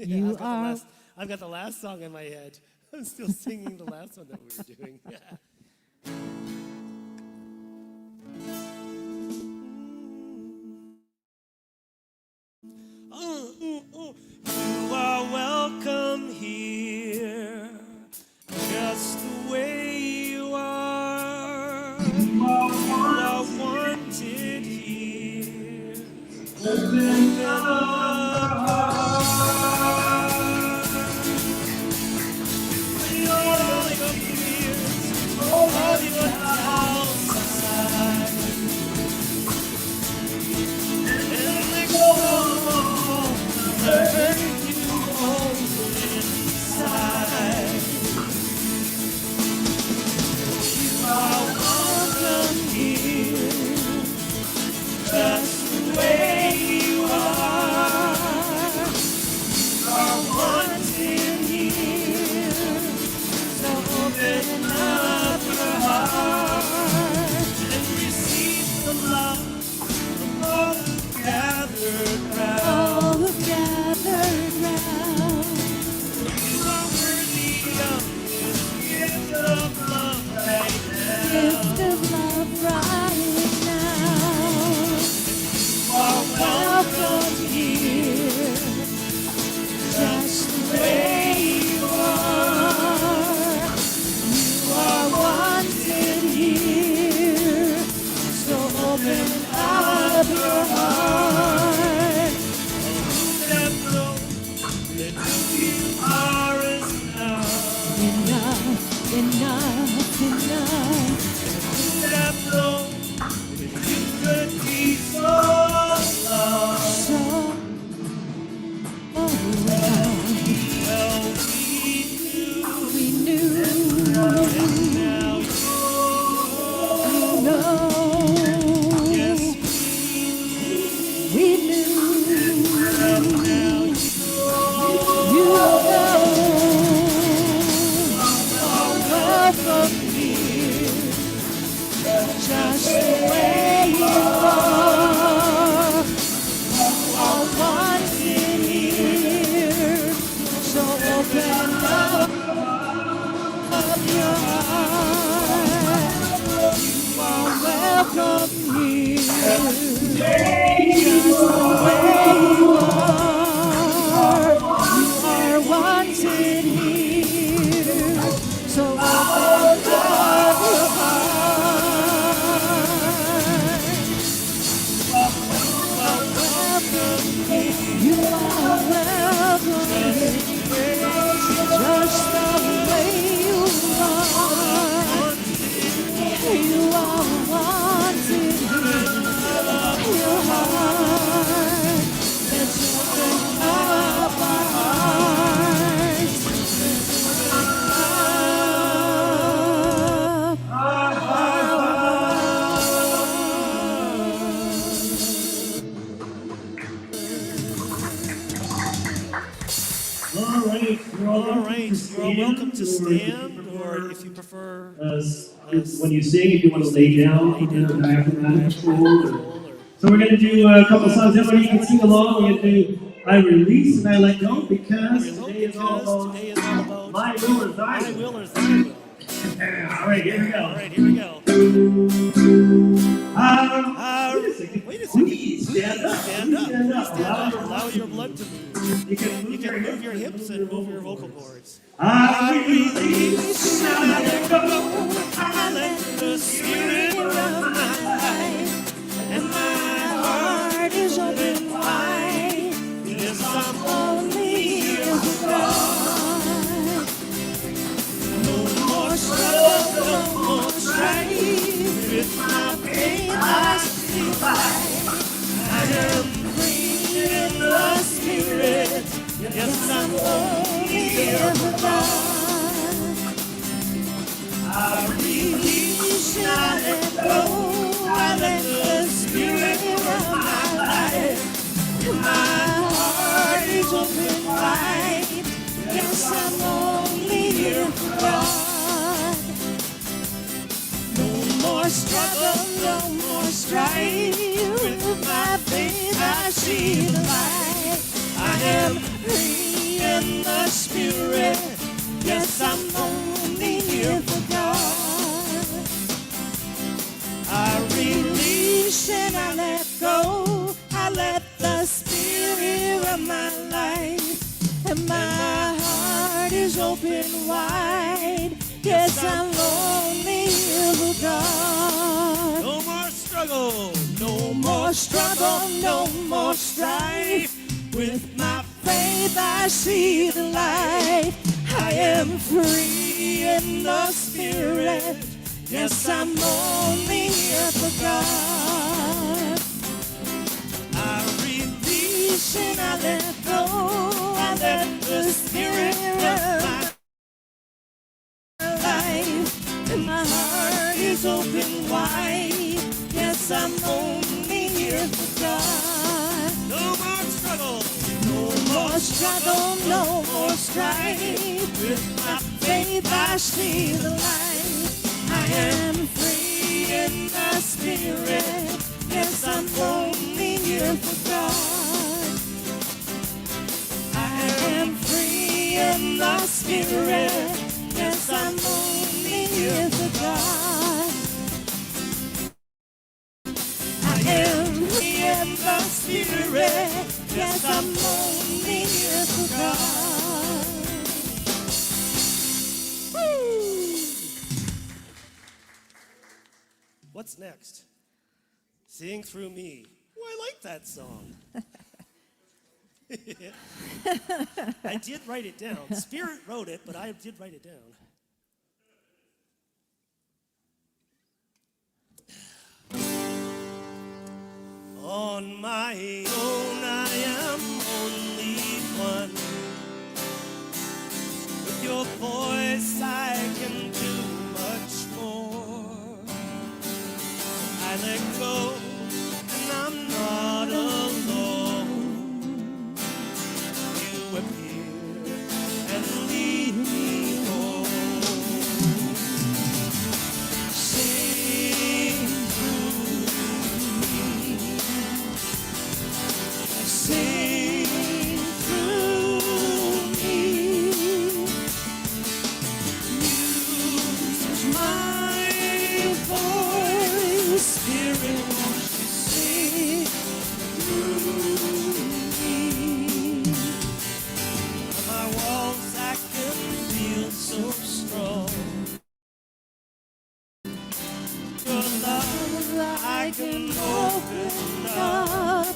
You I've got the last song in my head. I'm still singing the last one that we were doing. You are welcome here, just the way you are. You are wanted here. Open up heart. Lay all your fears, all your doubts aside, and let go. Burn you hold inside. You are welcome here, just the way you are. You are wanted here, so open up your heart and receive the love of all who gathered round. Gift of love right now. You are welcome here, just the way you are. You are wanted here, so open up your heart. That know that who you are is enough. Enough. That know that you could be so loved. Well, we knew, and now you know. Yes, we knew, and now you know. Welcome here, just the way you are. You are wanted here, so open up your heart. You are welcome here, just the way you are. You are wanted here, so open up your heart. You are welcome here, just the way you are. You are wanted here, your heart. Let's open up our hearts. all right. You're welcome to stand, or if you prefer, when you sing, if you want to lay down, in the back of that control. So we're going to do a couple songs. Everybody can sing along. We're going to do I Release and I Let Go, because today is all about my will or thy will. All right, here we go. Wait a second. Please stand up. Allow your blood to move. You can move your hips and move your vocal cords. I release and I let go. I let the Spirit run my life, and my heart is open wide. Yes, I'm only here for God. No more struggle, no more strife. With my faith I see light. I am free in the Spirit. Yes, I'm only here for God. I release and I let go. I let the Spirit run my life. My heart is open wide. Yes, I'm only here for God. No more struggle, no more strife. With my faith I see the light. I am free in the spirit. Yes, I'm only here for God. I release and I let go. I let the spirit of my life, and my heart is open wide. Yes, I'm only here for God. No more struggle. No more struggle, no more strife. With my faith I see the light. I am free in the spirit. Yes, I'm only here for God. I release and I let go. I let the spirit of my life, and my heart is open wide. Yes, I'm only here for God. No more struggle. No more struggle, no more strife. With my faith I see the light. I am free in the spirit. Yes, I'm only here for God. I am free in the spirit. Yes, I'm only here for God. I am free in the spirit. Yes, I'm only here for God. Woo! What's next? Sing Through Me. Oh, I like that song. I did write it down. Spirit wrote it, but I did write it down. On my own, I am only one. With your voice, I can do much more. I let go, and I'm not alone. You appear and lead me home. Sing through me. Sing through me. Use my voice, Spirit, won't you sing through me? On my walls I can feel so strong. Your love I can open up.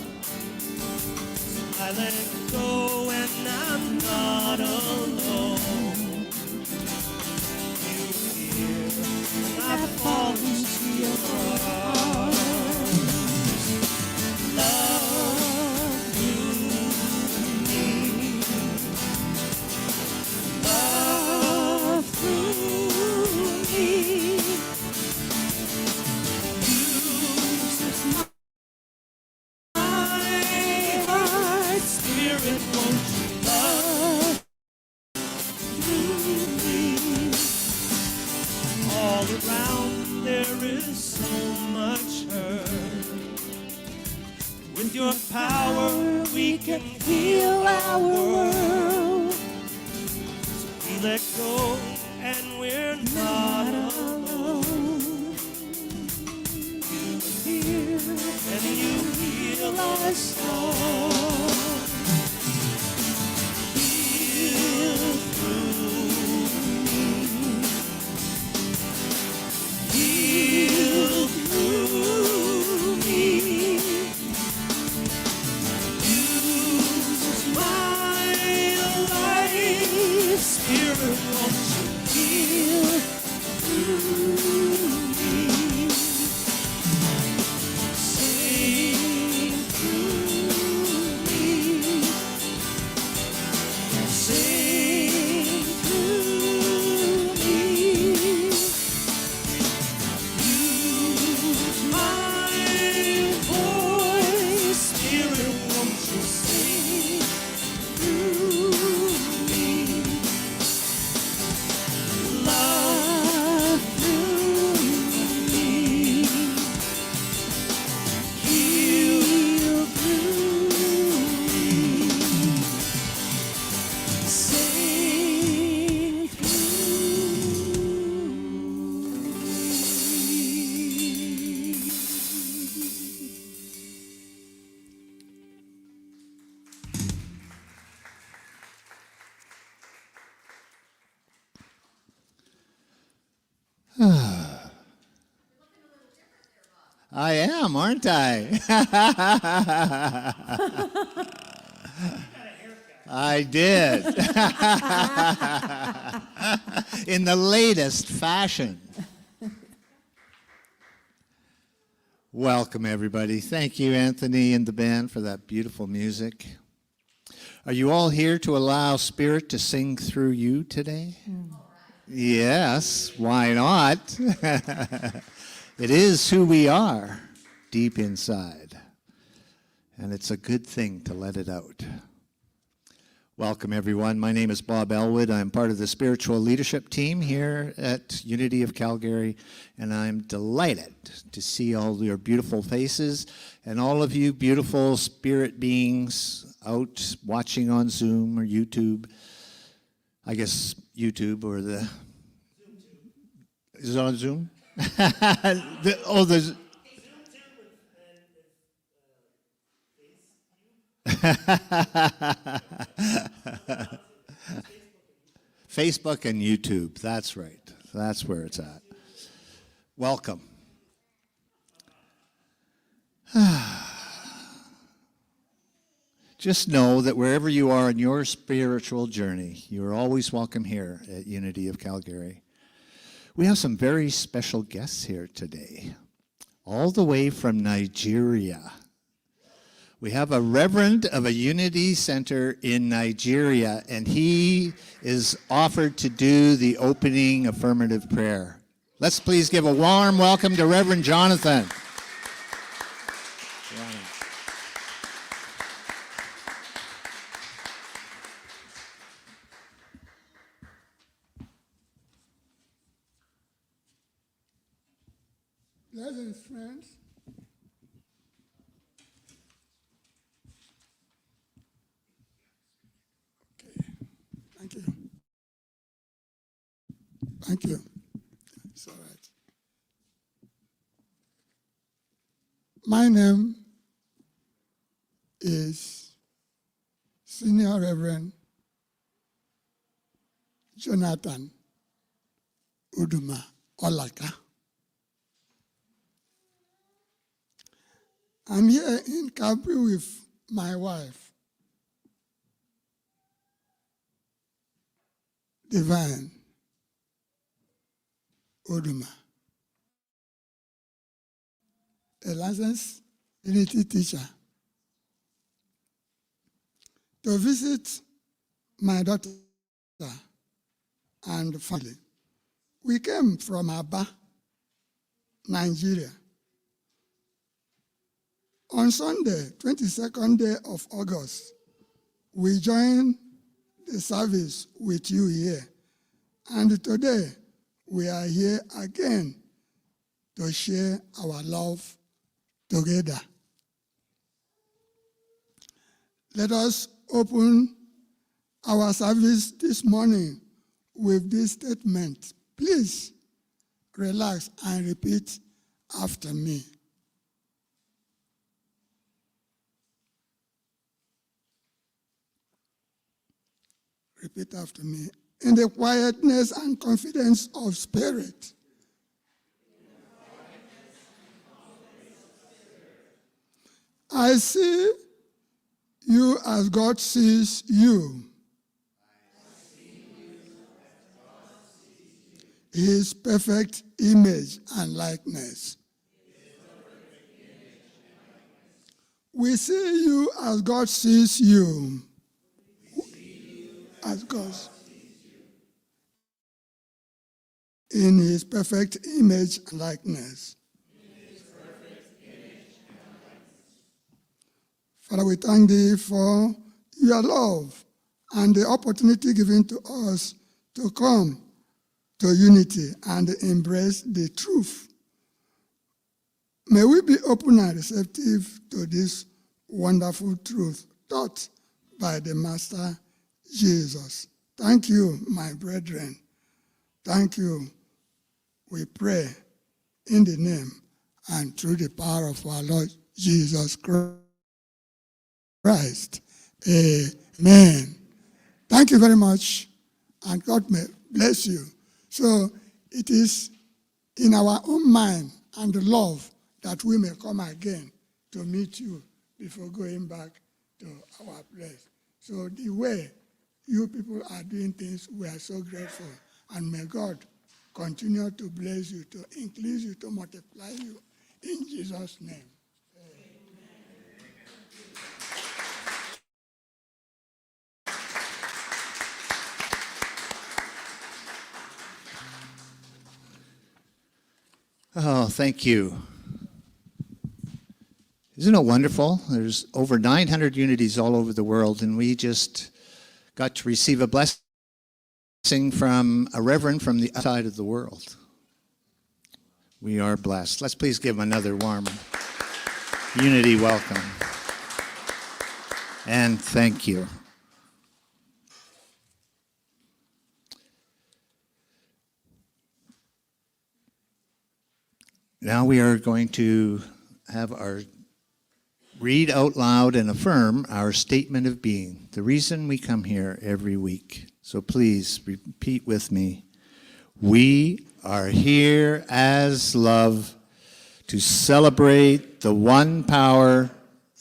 I let go and I'm not alone. You hear and I fall into your arms. Love through me. Love through me. Use my heart, Spirit, won't you love through me? All around there is so much hurt. With your power we can heal our world. So we let go and we're not alone. You hear and you heal us all. Heal through me. Heal through me. Use my life, Spirit, won't you heal through me? Sing through I am, aren't I? I did. In the latest fashion. Welcome, everybody. Thank you, Anthony and the band, for that beautiful music. Are you all here to allow Spirit to sing through you today? Yes, why not? It is who we are deep inside, and it's a good thing to let it out. Welcome, everyone. My name is Bob Elwood. I'm part of the spiritual leadership team here at Unity of Calgary, and I'm delighted to see all your beautiful faces and all of you beautiful spirit beings out watching on Zoom or YouTube. I guess YouTube or the... Is it on Zoom? There's... Facebook and YouTube, that's right. That's where it's at. Welcome. Just know that wherever you are in your spiritual journey, you're always welcome here at Unity of Calgary. We have some very special guests here today, all the way from Nigeria. We have a reverend of a Unity Center in Nigeria, and he is offered to do the opening affirmative prayer. Let's please give a warm welcome to Reverend Jonathan. Blessings, friends. Thank you. Thank you. It's all right. My name is Senior Reverend Jonathan Uduma Olaka. I'm here in Calgary with my wife, Divine Uduma, a licensed Unity teacher, to visit my daughter and family. We came from Aba, Nigeria. On Sunday, 22nd day of August, we joined the service with you here. And today, we are here again to share our love together. Let us open our service this morning with this statement. Please relax and repeat after me. Repeat after me. In the quietness and confidence of spirit, I see you as God sees you. His perfect image and likeness. We see you as God sees you. As God. In his perfect image and likeness. Father, we thank thee for your love and the opportunity given to us to come to unity and embrace the truth. May we be open and receptive to this wonderful truth taught by the Master Jesus. Thank you, my brethren. Thank you. We pray in the name and through the power of our Lord Jesus Christ. Amen. Thank you very much, and God may bless you. So it is in our own mind and love that we may come again to meet you before going back to our place. So the way you people are doing things, we are so grateful. And may God continue to bless you, to increase you, to multiply you. In Jesus' name. Oh, thank you. Isn't it wonderful? There's over 900 unities all over the world, and we just got to receive a blessing from a reverend from the outside of the world. We are blessed. Let's please give him another warm unity welcome. And thank you. Now we are going to have our read out loud and affirm our statement of being, the reason we come here every week. So please repeat with me. We are here as love to celebrate the one power,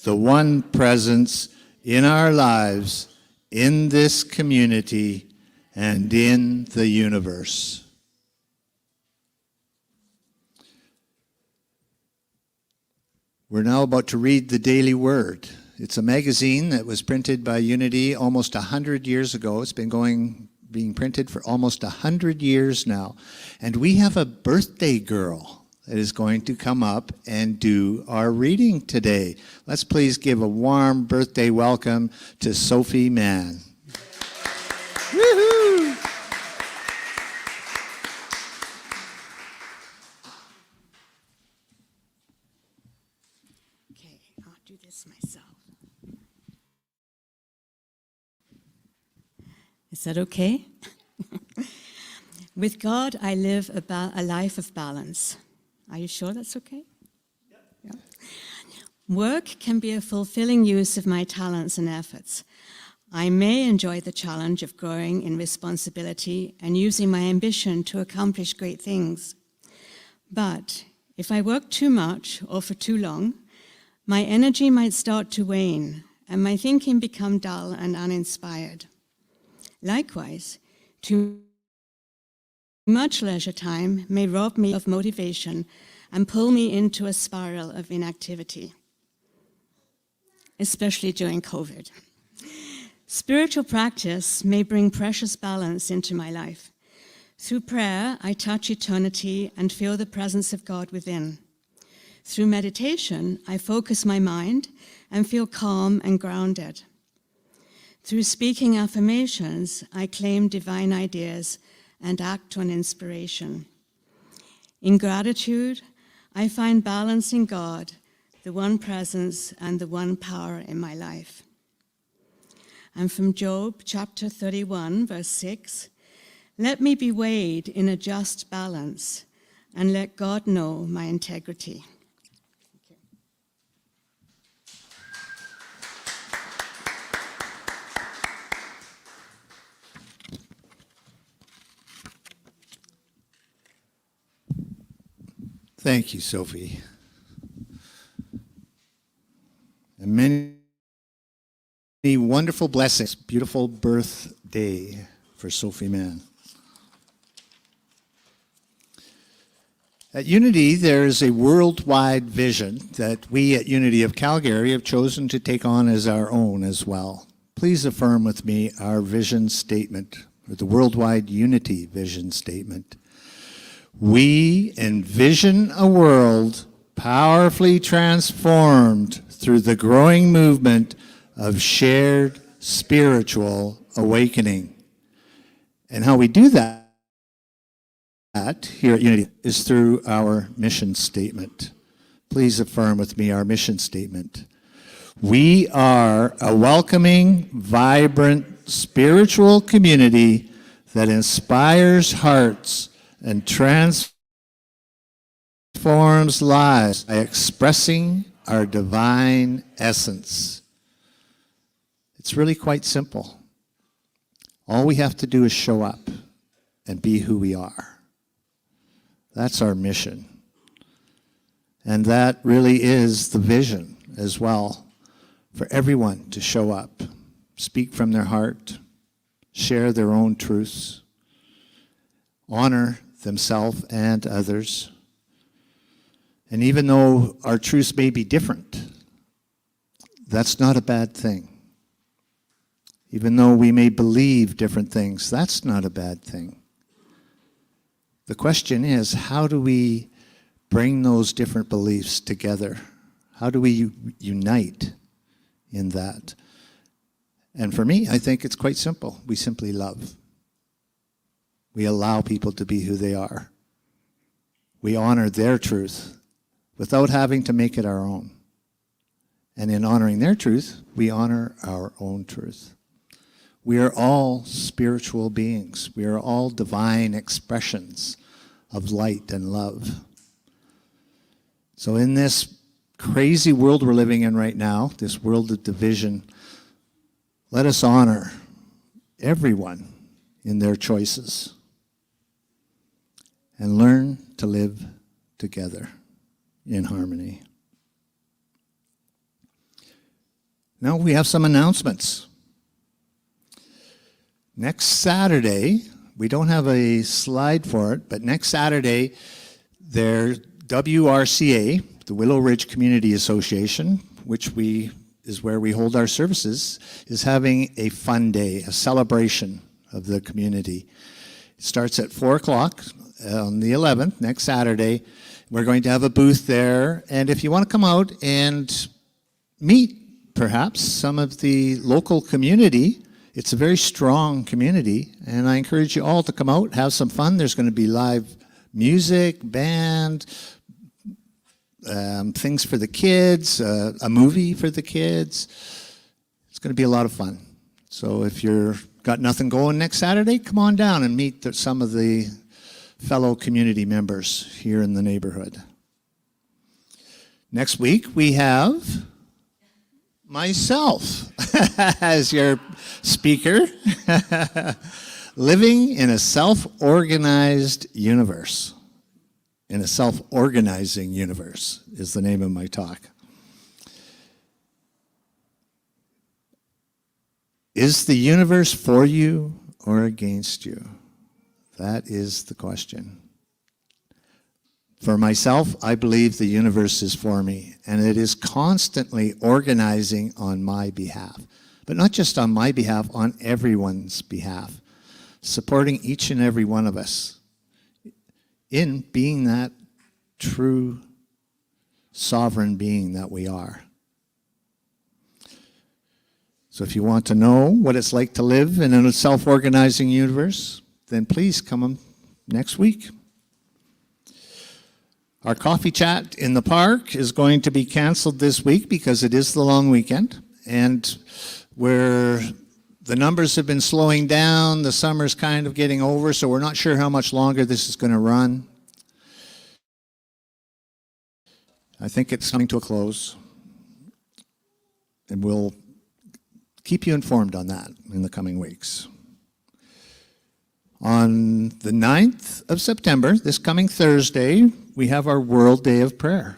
the one presence in our lives, in this community, and in the universe. We're now about to read the Daily Word. It's a magazine that was printed by Unity almost 100 years ago. It's been being printed for almost 100 years now. And we have a birthday girl that is going to come up and do our reading today. Let's please give a warm birthday welcome to Sophie Mann. Woohoo! Okay, I'll do this myself. Is that okay? With God, I live a life of balance. Are you sure that's okay? Yeah. Work can be a fulfilling use of my talents and efforts. I may enjoy the challenge of growing in responsibility and using my ambition to accomplish great things. But if I work too much or for too long, my energy might start to wane and my thinking become dull and uninspired. Likewise, too much leisure time may rob me of motivation and pull me into a spiral of inactivity, especially during COVID. Spiritual practice may bring precious balance into my life. Through prayer, I touch eternity and feel the presence of God within. Through meditation, I focus my mind and feel calm and grounded. Through speaking affirmations, I claim divine ideas and act on inspiration. In gratitude, I find balance in God, the one presence and the one power in my life. And from Job chapter 31, verse 6, let me be weighed in a just balance and let God know my integrity. Thank you, Sophie. And many wonderful blessings. Beautiful birthday for Sophie Mann. At Unity, there is a worldwide vision that we at Unity of Calgary have chosen to take on as our own as well. Please affirm with me our vision statement, or the worldwide Unity vision statement. We envision a world powerfully transformed through the growing movement of shared spiritual awakening. And how we do that here at Unity is through our mission statement. Please affirm with me our mission statement. We are a welcoming, vibrant, spiritual community that inspires hearts and transforms lives by expressing our divine essence. It's really quite simple. All we have to do is show up and be who we are. That's our mission. And that really is the vision as well, for everyone to show up, speak from their heart, share their own truths, honor themselves and others. And even though our truths may be different, that's not a bad thing. Even though we may believe different things, that's not a bad thing. The question is, how do we bring those different beliefs together? How do we unite in that? And for me, I think it's quite simple. We simply love. We allow people to be who they are. We honor their truth without having to make it our own. And in honoring their truth, we honor our own truth. We are all spiritual beings. We are all divine expressions of light and love. So in this crazy world we're living in right now, this world of division, let us honor everyone in their choices and learn to live together in harmony. Now we have some announcements. Next Saturday, we don't have a slide for it, but next Saturday, their WRCA, the Willow Ridge Community Association, which is where we hold our services, is having a fun day, a celebration of the community. It starts at 4 o'clock on the 11th, next Saturday. We're going to have a booth there, and if you want to come out and meet perhaps some of the local community, it's a very strong community, and I encourage you all to come out, have some fun. There's going to be live music, band, things for the kids, a movie for the kids. It's going to be a lot of fun. So if you've got nothing going next Saturday, come on down and meet some of the fellow community members here in the neighborhood. Next week, we have myself as your speaker. Living in a self-organized universe. In a self-organizing universe is the name of my talk. Is the universe for you or against you? That is the question. For myself, I believe the universe is for me, and it is constantly organizing on my behalf. But not just on my behalf, on everyone's behalf. Supporting each and every one of us in being that true sovereign being that we are. So if you want to know what it's like to live in a self-organizing universe, then please come next week. Our coffee chat in the park is going to be canceled this week because it is the long weekend, and where the numbers have been slowing down, the summer's kind of getting over, so we're not sure how much longer this is going to run. I think it's coming to a close, and we'll keep you informed on that in the coming weeks. On the 9th of September, this coming Thursday, we have our World Day of Prayer.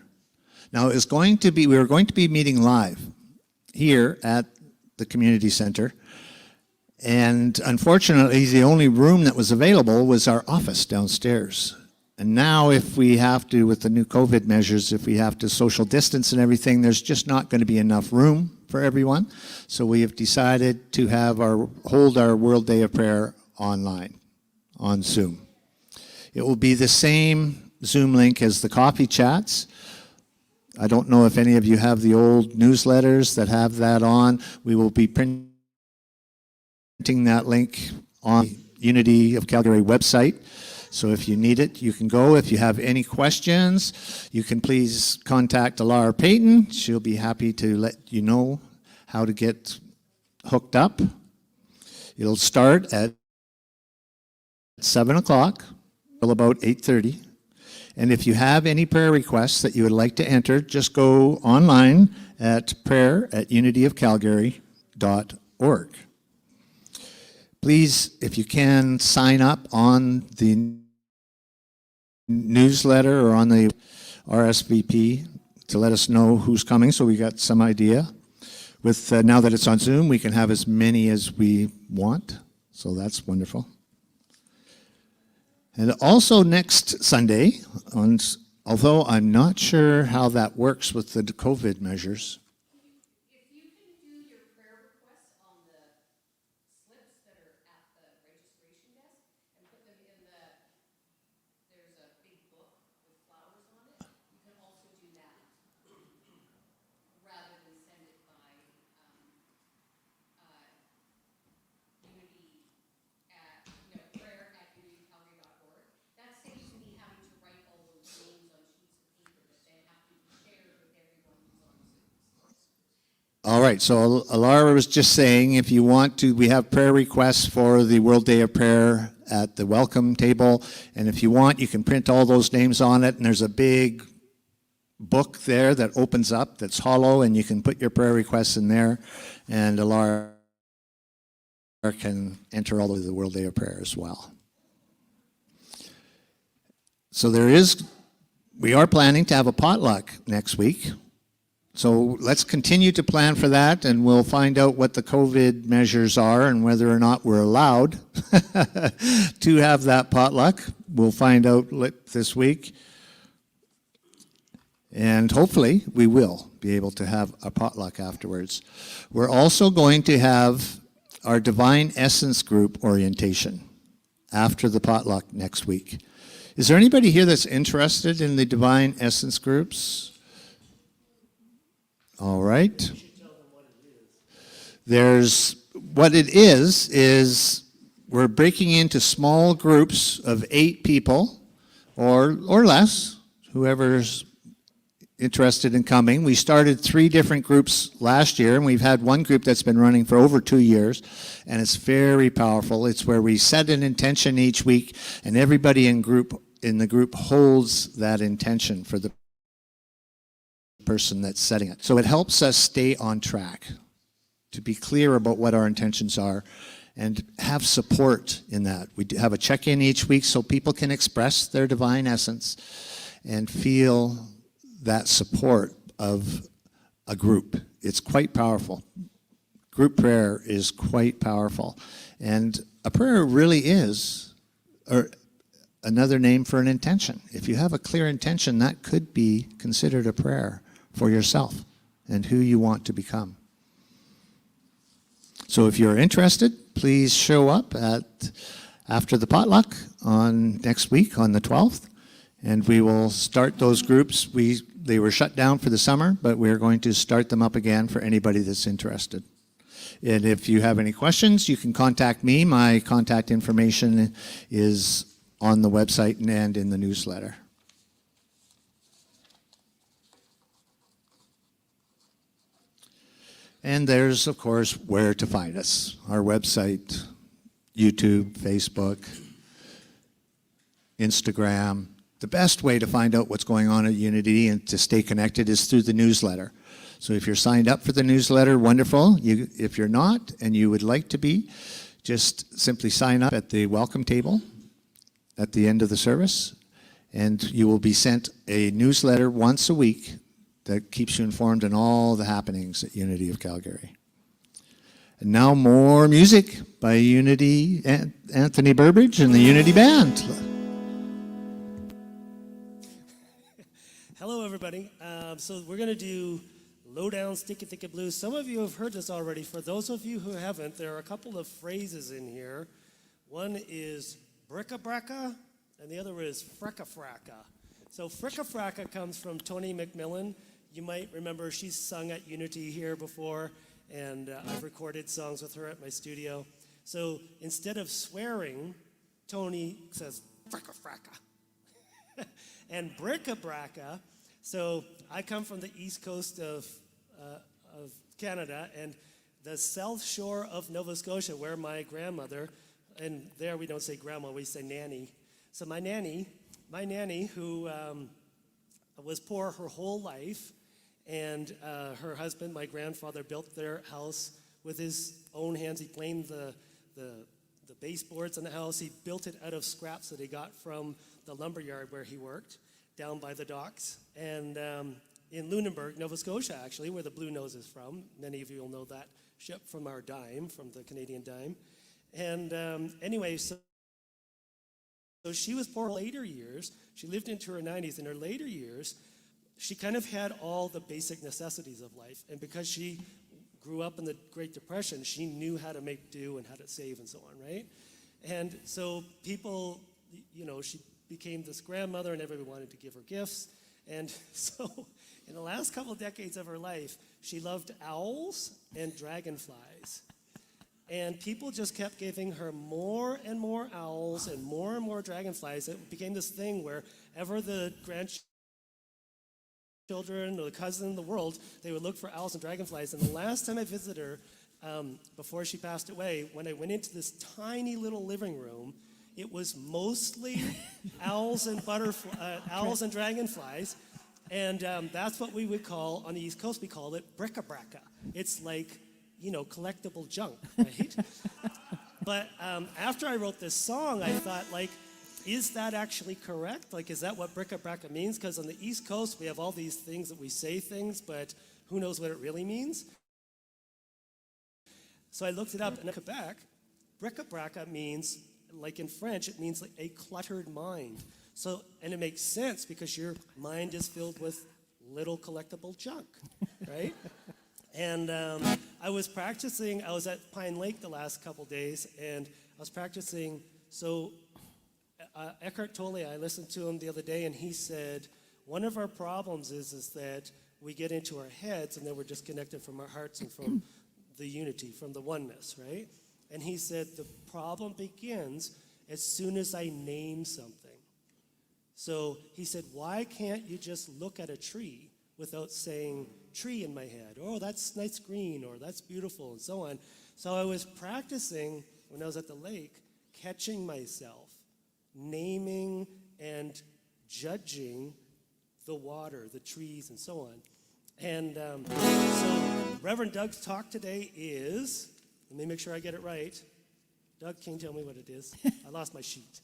Now, we were going to be meeting live here at the community center, and unfortunately, the only room that was available was our office downstairs. And now, if we have to, with the new COVID measures, if we have to social distance and everything, there's just not going to be enough room for everyone. So we have decided to hold our World Day of Prayer online, on Zoom. It will be the same Zoom link as the coffee chats. I don't know if any of you have the old newsletters that have that on. We will be printing that link on the Unity of Calgary website. So if you need it, you can go. If you have any questions, you can please contact Alara Payton. She'll be happy to let you know how to get hooked up. It'll start at 7 o'clock till about 8:30. And if you have any prayer requests that you would like to enter, just go online at prayer@unityofcalgary.org. Please, if you can, sign up on the newsletter or on RSVP to let us know who's coming, so we got some idea. With now that it's on Zoom, we can have as many as we want, so that's wonderful. And also next Sunday, although I'm not sure how that works with the COVID measures. If you can do your prayer requests on the slips that are at the registration desk and put them in there's a big book with flowers on it, you can also do that rather than send it by unity prayer@unitycalgary.org. That saves me having to write all those names on sheets of paper that then have to be shared with everyone who's on Zoom. All right, so Alara was just saying, if you want to, we have prayer requests for the World Day of Prayer at the welcome table, and if you want, you can print all those names on it, and there's a big book there that opens up that's hollow, and you can put your prayer requests in there, and Alara can enter all of the World Day of Prayer as well. So we are planning to have a potluck next week. So let's continue to plan for that, and we'll find out what the COVID measures are and whether or not we're allowed to have that potluck. We'll find out this week. And hopefully we will be able to have a potluck afterwards. We're also going to have our Divine Essence Group orientation after the potluck next week. Is there anybody here that's interested in the Divine Essence groups? All right. What it is we're breaking into small groups of 8 people or less, whoever's interested in coming. We started 3 different groups last year, and we've had one group that's been running for over 2 years, and it's very powerful. It's where we set an intention each week, and everybody in the group holds that intention for the person that's setting it. So it helps us stay on track, to be clear about what our intentions are, and have support in that. We have a check-in each week so people can express their divine essence and feel that support of a group. It's quite powerful. Group prayer is quite powerful. And a prayer really is another name for an intention. If you have a clear intention, that could be considered a prayer for yourself and who you want to become. So if you're interested, please show up after the potluck on next week on the 12th, and we will start those groups. They were shut down for the summer, but we're going to start them up again for anybody that's interested. And if you have any questions, you can contact me. My contact information is on the website and in the newsletter. And there's, of course, where to find us. Our website, YouTube, Facebook, Instagram. The best way to find out what's going on at Unity and to stay connected is through the newsletter. So if you're signed up for the newsletter, wonderful. If you're not and you would like to be, just simply sign up at the welcome table at the end of the service, and you will be sent a newsletter once a week that keeps you informed on all the happenings at Unity of Calgary. And now more music by Unity, Anthony Burbridge and the Unity Band. Hello, everybody. So we're going to do Low Down, Sticky Thicky Blues. Some of you have heard this already. For those of you who haven't, there are a couple of phrases in here. One is bricka bracka, and the other is frecka fracka. So fricka fracka comes from Toni McMillan. You might remember she's sung at Unity here before, and I've recorded songs with her at my studio. So instead of swearing, Toni says fricka fracka. And bricka bracka, so I come from the east coast of Canada and the south shore of Nova Scotia, where my grandmother, and there we don't say grandma, we say nanny. So my nanny who was poor her whole life, and her husband, my grandfather, built their house with his own hands. He planed the baseboards in the house. He built it out of scraps that he got from the lumberyard where he worked. down by the docks, and in Lunenburg, Nova Scotia, actually, where the Blue Nose is from. Many of you will know that ship from our dime, from the Canadian dime. And anyway, so she was poor later years. She lived into her 90s. In her later years, she kind of had all the basic necessities of life. And because she grew up in the Great Depression, she knew how to make do and how to save and so on, right? And so people, you know, she became this grandmother and everybody wanted to give her gifts. And so in the last couple of decades of her life, she loved owls and dragonflies. And people just kept giving her more and more owls and more dragonflies. It became this thing wherever the grandchildren or the cousin in the world, they would look for owls and dragonflies. And the last time I visited her, before she passed away, when I went into this tiny little living room, it was mostly owls and dragonflies. And that's what we would call, on the East Coast, we call it bric-a-braca. It's like, you know, collectible junk, right? But after I wrote this song, I thought, like, is that actually correct? Like, is that what bric-a-braca means? Because on the East Coast, we have all these things that we say things, but who knows what it really means? So I looked it up, and in Quebec, bric-a-braca means, like in French, it means like a cluttered mind. So, and it makes sense because your mind is filled with little collectible junk, right? And I was practicing, I was at Pine Lake the last couple days, and I was practicing. So Eckhart Tolle, I listened to him the other day, and he said, one of our problems is that we get into our heads, and then we're disconnected from our hearts and from the unity, from the oneness, right? And he said, the problem begins as soon as I name something. So he said, why can't you just look at a tree without saying tree in my head? Oh, that's nice green, or that's beautiful, and so on. So I was practicing when I was at the lake, catching myself, naming and judging the water, the trees, and so on. And so Reverend Doug's talk today is, let me make sure I get it right. Doug, can you tell me what it is? I lost my sheet.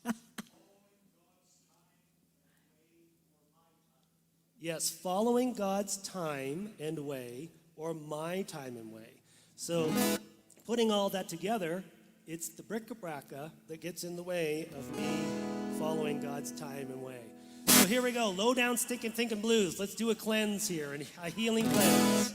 Yes, following God's time and way, or my time and way. So putting all that together, it's the bric-a-braca that gets in the way of me following God's time and way. So here we go, low down stinking thinking blues. Let's do a cleanse here, a healing cleanse.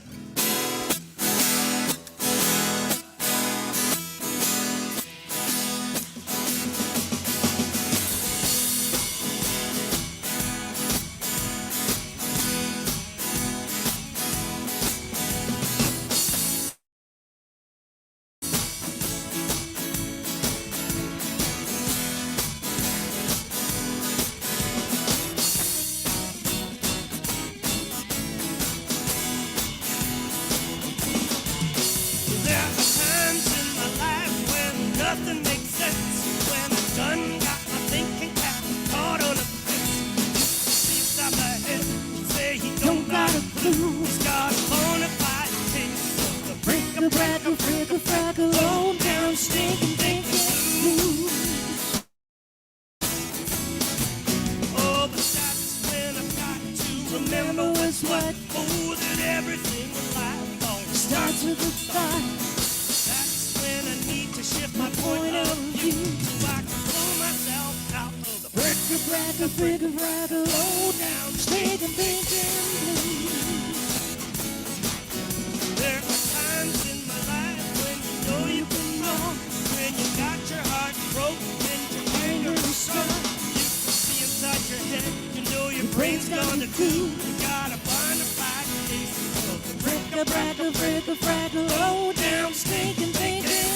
Nothing makes sense when I done got my thinking cap caught on a fence. See inside my head, say he don't got a clue. He's got a bona fide case of the bric-a-braca, bric-a-braca, low down stinking thinking blues. Oh, but that's when I've got to remember what's what. Oh, that everything in life always starts with a thought. To shift my point of view so I can pull myself out of the bric-a-braca, bric-a-braca, low down, stinking thinking blues. There are times in my life when you know you've been wrong, when you got your heart broke and your anger is strong. You can see inside your head, you know your brain's gone to do. You got a bona fide case of the bric-a-braca, bric-a-braca, low down, stinking thinking blues.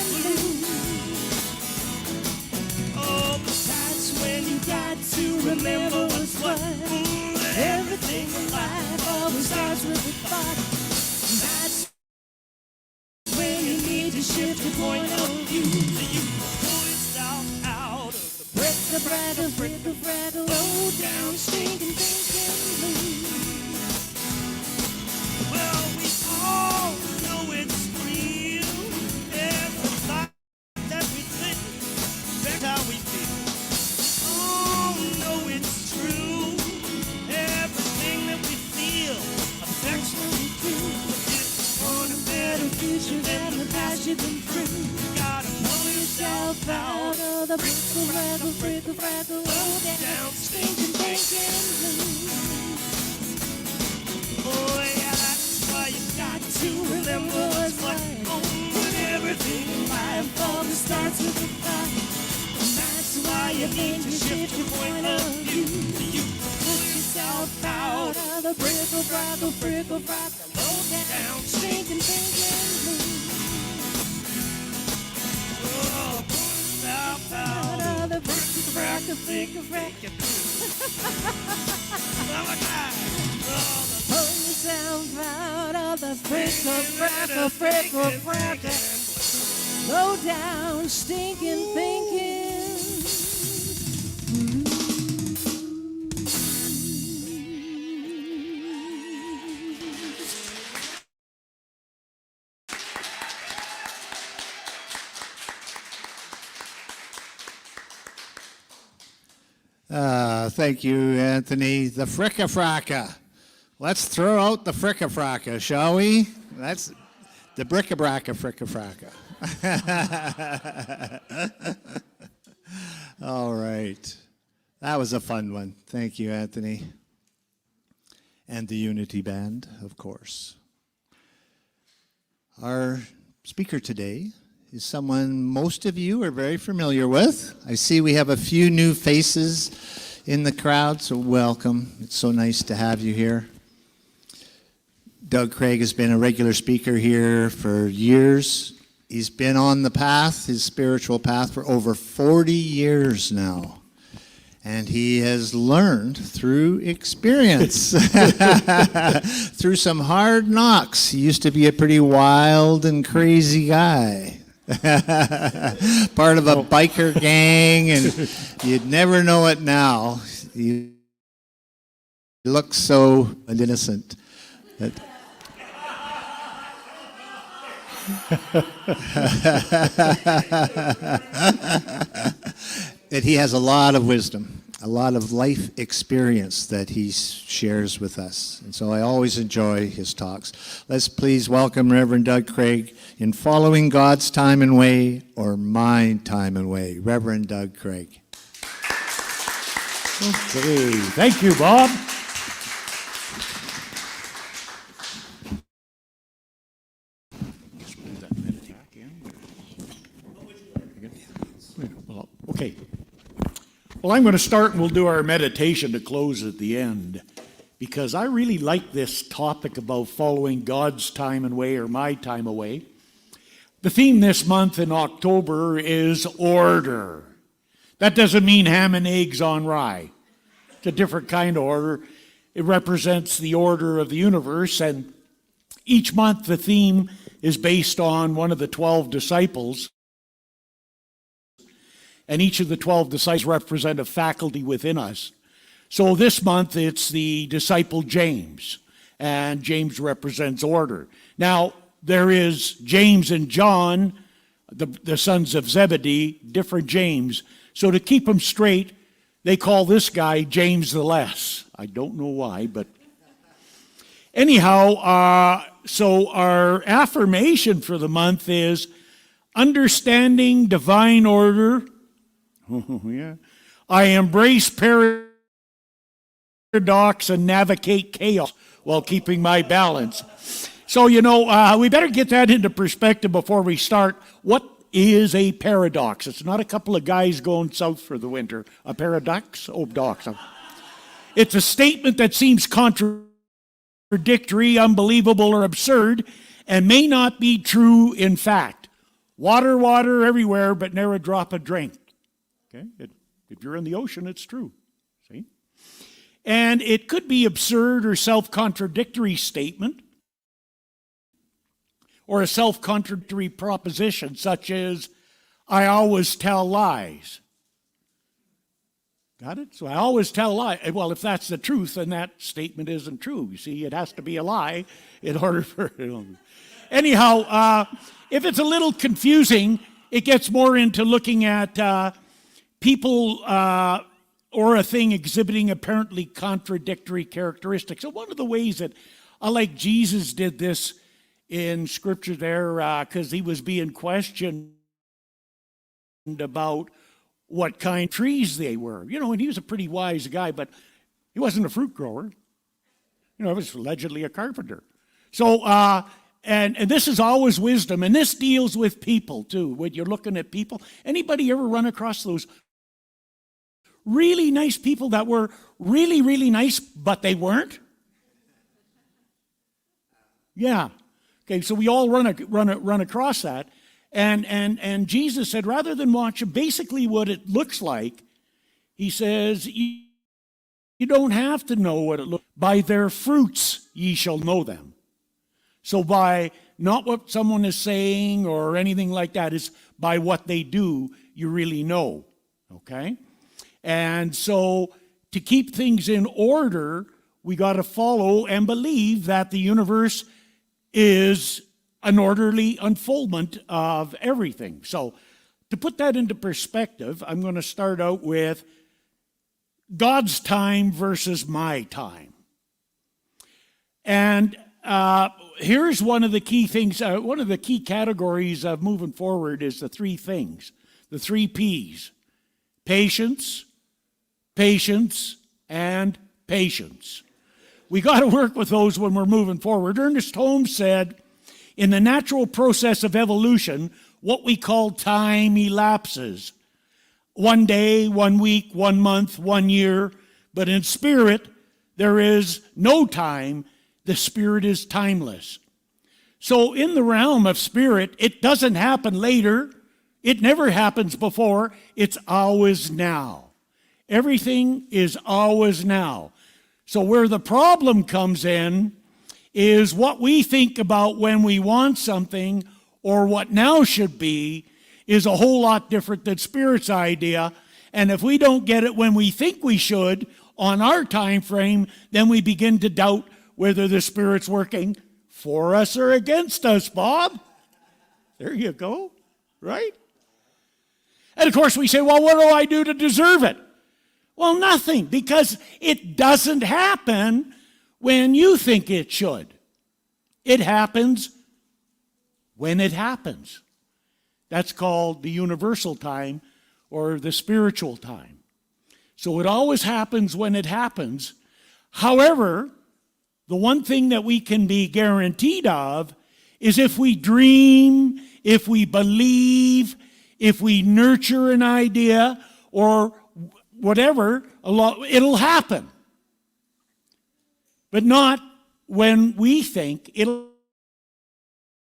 Oh, but that's when you got to remember what's what. Everything in life always starts with a thought. That's when you need to shift your point of view. So you pull yourself out of the bric-a-braca, bric-a-braca, low down, stinking thinking blues. Well, we all know it's real. Every thought that we think, that's how we feel. Oh, no, it's true. has you been through? You gotta pull yourself out of the brickle, low down, stinking blues. Oh yeah, that's why you got to remember what's going on with everything in life. All starts with a thought, and that's why you need to shift your point of view. You pull yourself out of the brickle, low down, stinking blues. Oh, pull yourself out of the brickle, pull yourself out of the brickle, low down, stinking thinking. Thank you, Anthony. The fricka-fracka. Let's throw out the fricka-fracka, shall we? That's the bricka-bracka fricka-fracka. All right. That was a fun one. Thank you, Anthony. And the Unity Band, of course. Our speaker today is someone most of you are very familiar with. I see we have a few new faces in the crowd, so welcome. It's so nice to have you here. Doug Craig has been a regular speaker here for years. He's been on the path, his spiritual path, for over 40 years now. And he has learned through experience, through some hard knocks. He used to be a pretty wild and crazy guy. Part of a biker gang, and you'd never know it now. He looks so innocent. That he has a lot of wisdom, a lot of life experience that he shares with us. And so I always enjoy his talks. Let's please welcome Reverend Doug Craig in Following God's Time and Way, or My Time and Way. Reverend Doug Craig. Okay, thank you, Bob. Okay. Well, I'm going to start and we'll do our meditation to close at the end, because I really like this topic about following God's time and way, or my time away. The theme this month in October is order. That doesn't mean ham and eggs on rye. It's a different kind of order. It represents the order of the universe, and each month the theme is based on one of the 12 disciples. And each of the 12 disciples represent a faculty within us. So this month it's the disciple James, and James represents order. Now, there is James and John, the sons of Zebedee, different James. So to keep them straight, they call this guy James the Less. I don't know why, but anyhow, so our affirmation for the month is understanding divine order. Oh, yeah. I embrace paradox and navigate chaos while keeping my balance. So, we better get that into perspective before we start. What is a paradox? It's not a couple of guys going south for the winter. A paradox? Oh, dox. It's a statement that seems contradictory, unbelievable, or absurd, and may not be true in fact. Water, water everywhere, but never a drop of drink. Okay? If you're in the ocean, it's true. See? And it could be absurd or self-contradictory statement, or a self-contradictory proposition, such as, I always tell lies. Got it? So I always tell lies. Well, if that's the truth, then that statement isn't true. You see, it has to be a lie in order for it. Anyhow, if it's a little confusing, it gets more into looking at people or a thing exhibiting apparently contradictory characteristics. So one of the ways that I like Jesus did this in Scripture there because he was being questioned about what kind of trees they were. You know, and he was a pretty wise guy, but he wasn't a fruit grower. You know, he was allegedly a carpenter. So, and this is always wisdom, and this deals with people too. When you're looking at people, anybody ever run across those really nice people that were really, really nice, but they weren't? Yeah. Okay, so we all run across that. And Jesus said, rather than watch basically what it looks like, he says, you don't have to know what it looks like. By their fruits ye shall know them. So by not what someone is saying or anything like that, is by what they do, you really know. Okay? And so to keep things in order, we got to follow and believe that the universe is an orderly unfoldment of everything. So to put that into perspective, I'm going to start out with God's time versus my time. And here's one of the key things, one of the key categories of moving forward is the three things, the three P's: patience, patience, and patience. We got to work with those when we're moving forward. Ernest Holmes said, in the natural process of evolution, what we call time elapses. 1 day, 1 week, 1 month, 1 year. But in spirit, there is no time. The spirit is timeless. So in the realm of spirit, it doesn't happen later. It never happens before. It's always now. Everything is always now. So where the problem comes in is what we think about when we want something, or what now should be, is a whole lot different than Spirit's idea. And if we don't get it when we think we should on our time frame, then we begin to doubt whether the Spirit's working for us or against us, Bob. There you go, right? And of course we say, well, what do I do to deserve it? Well, nothing, because it doesn't happen when you think it should. It happens when it happens. That's called the universal time or the spiritual time. So it always happens when it happens. However, the one thing that we can be guaranteed of is if we dream, if we believe, if we nurture an idea or whatever, it'll happen. But not when we think. It'll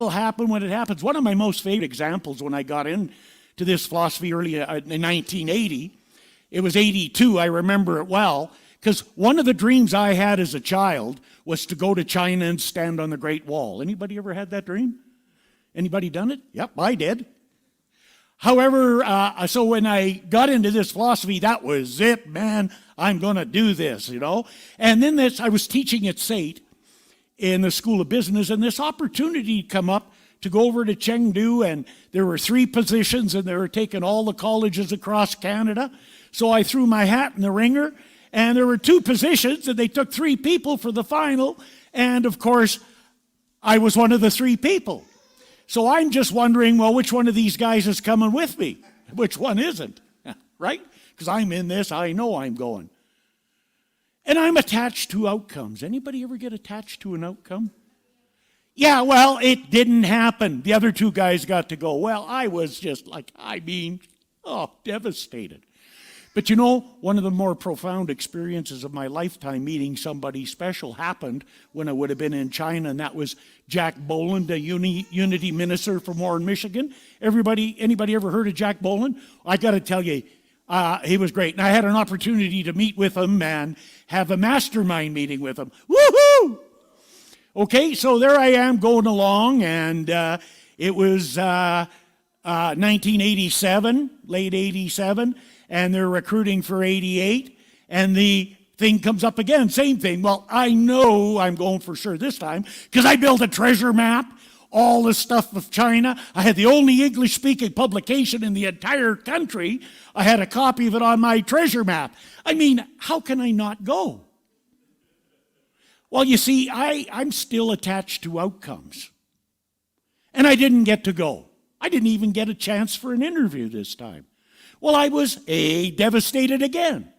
happen when it happens. One of my most favorite examples when I got into this philosophy early in 1980, it was 82, I remember it well, because one of the dreams I had as a child was to go to China and stand on the Great Wall. Anybody ever had that dream? Anybody done it? Yep, I did. However, so when I got into this philosophy, that was it, man. I'm going to do this, you know. And then I was teaching at SAIT in the School of Business, and this opportunity come up to go over to Chengdu, and there were 3 positions, and they were taking all the colleges across Canada. So I threw my hat in the ringer, and there were 2 positions, and they took 3 people for the final, and of course, I was one of the 3 people. So I'm just wondering, well, which one of these guys is coming with me? Which one isn't? Right? Because I'm in this, I know I'm going. And I'm attached to outcomes. Anybody ever get attached to an outcome? Yeah, well, it didn't happen. The other 2 guys got to go. Well, I was just like, devastated. But you know, one of the more profound experiences of my lifetime meeting somebody special happened when I would have been in China, and that was Jack Boland, a Unity minister from Warren, Michigan. Anybody ever heard of Jack Boland? I got to tell you, he was great. And I had an opportunity to meet with him and have a mastermind meeting with him. Woohoo! Okay, so there I am going along, and it was 1987, late 87, and they're recruiting for 88, and the thing comes up again, same thing. Well, I know I'm going for sure this time, because I built a treasure map, all the stuff of China. I had the only English-speaking publication in the entire country. I had a copy of it on my treasure map. I mean, how can I not go? Well, you see, I'm still attached to outcomes. And I didn't get to go. I didn't even get a chance for an interview this time. Well, I was devastated again.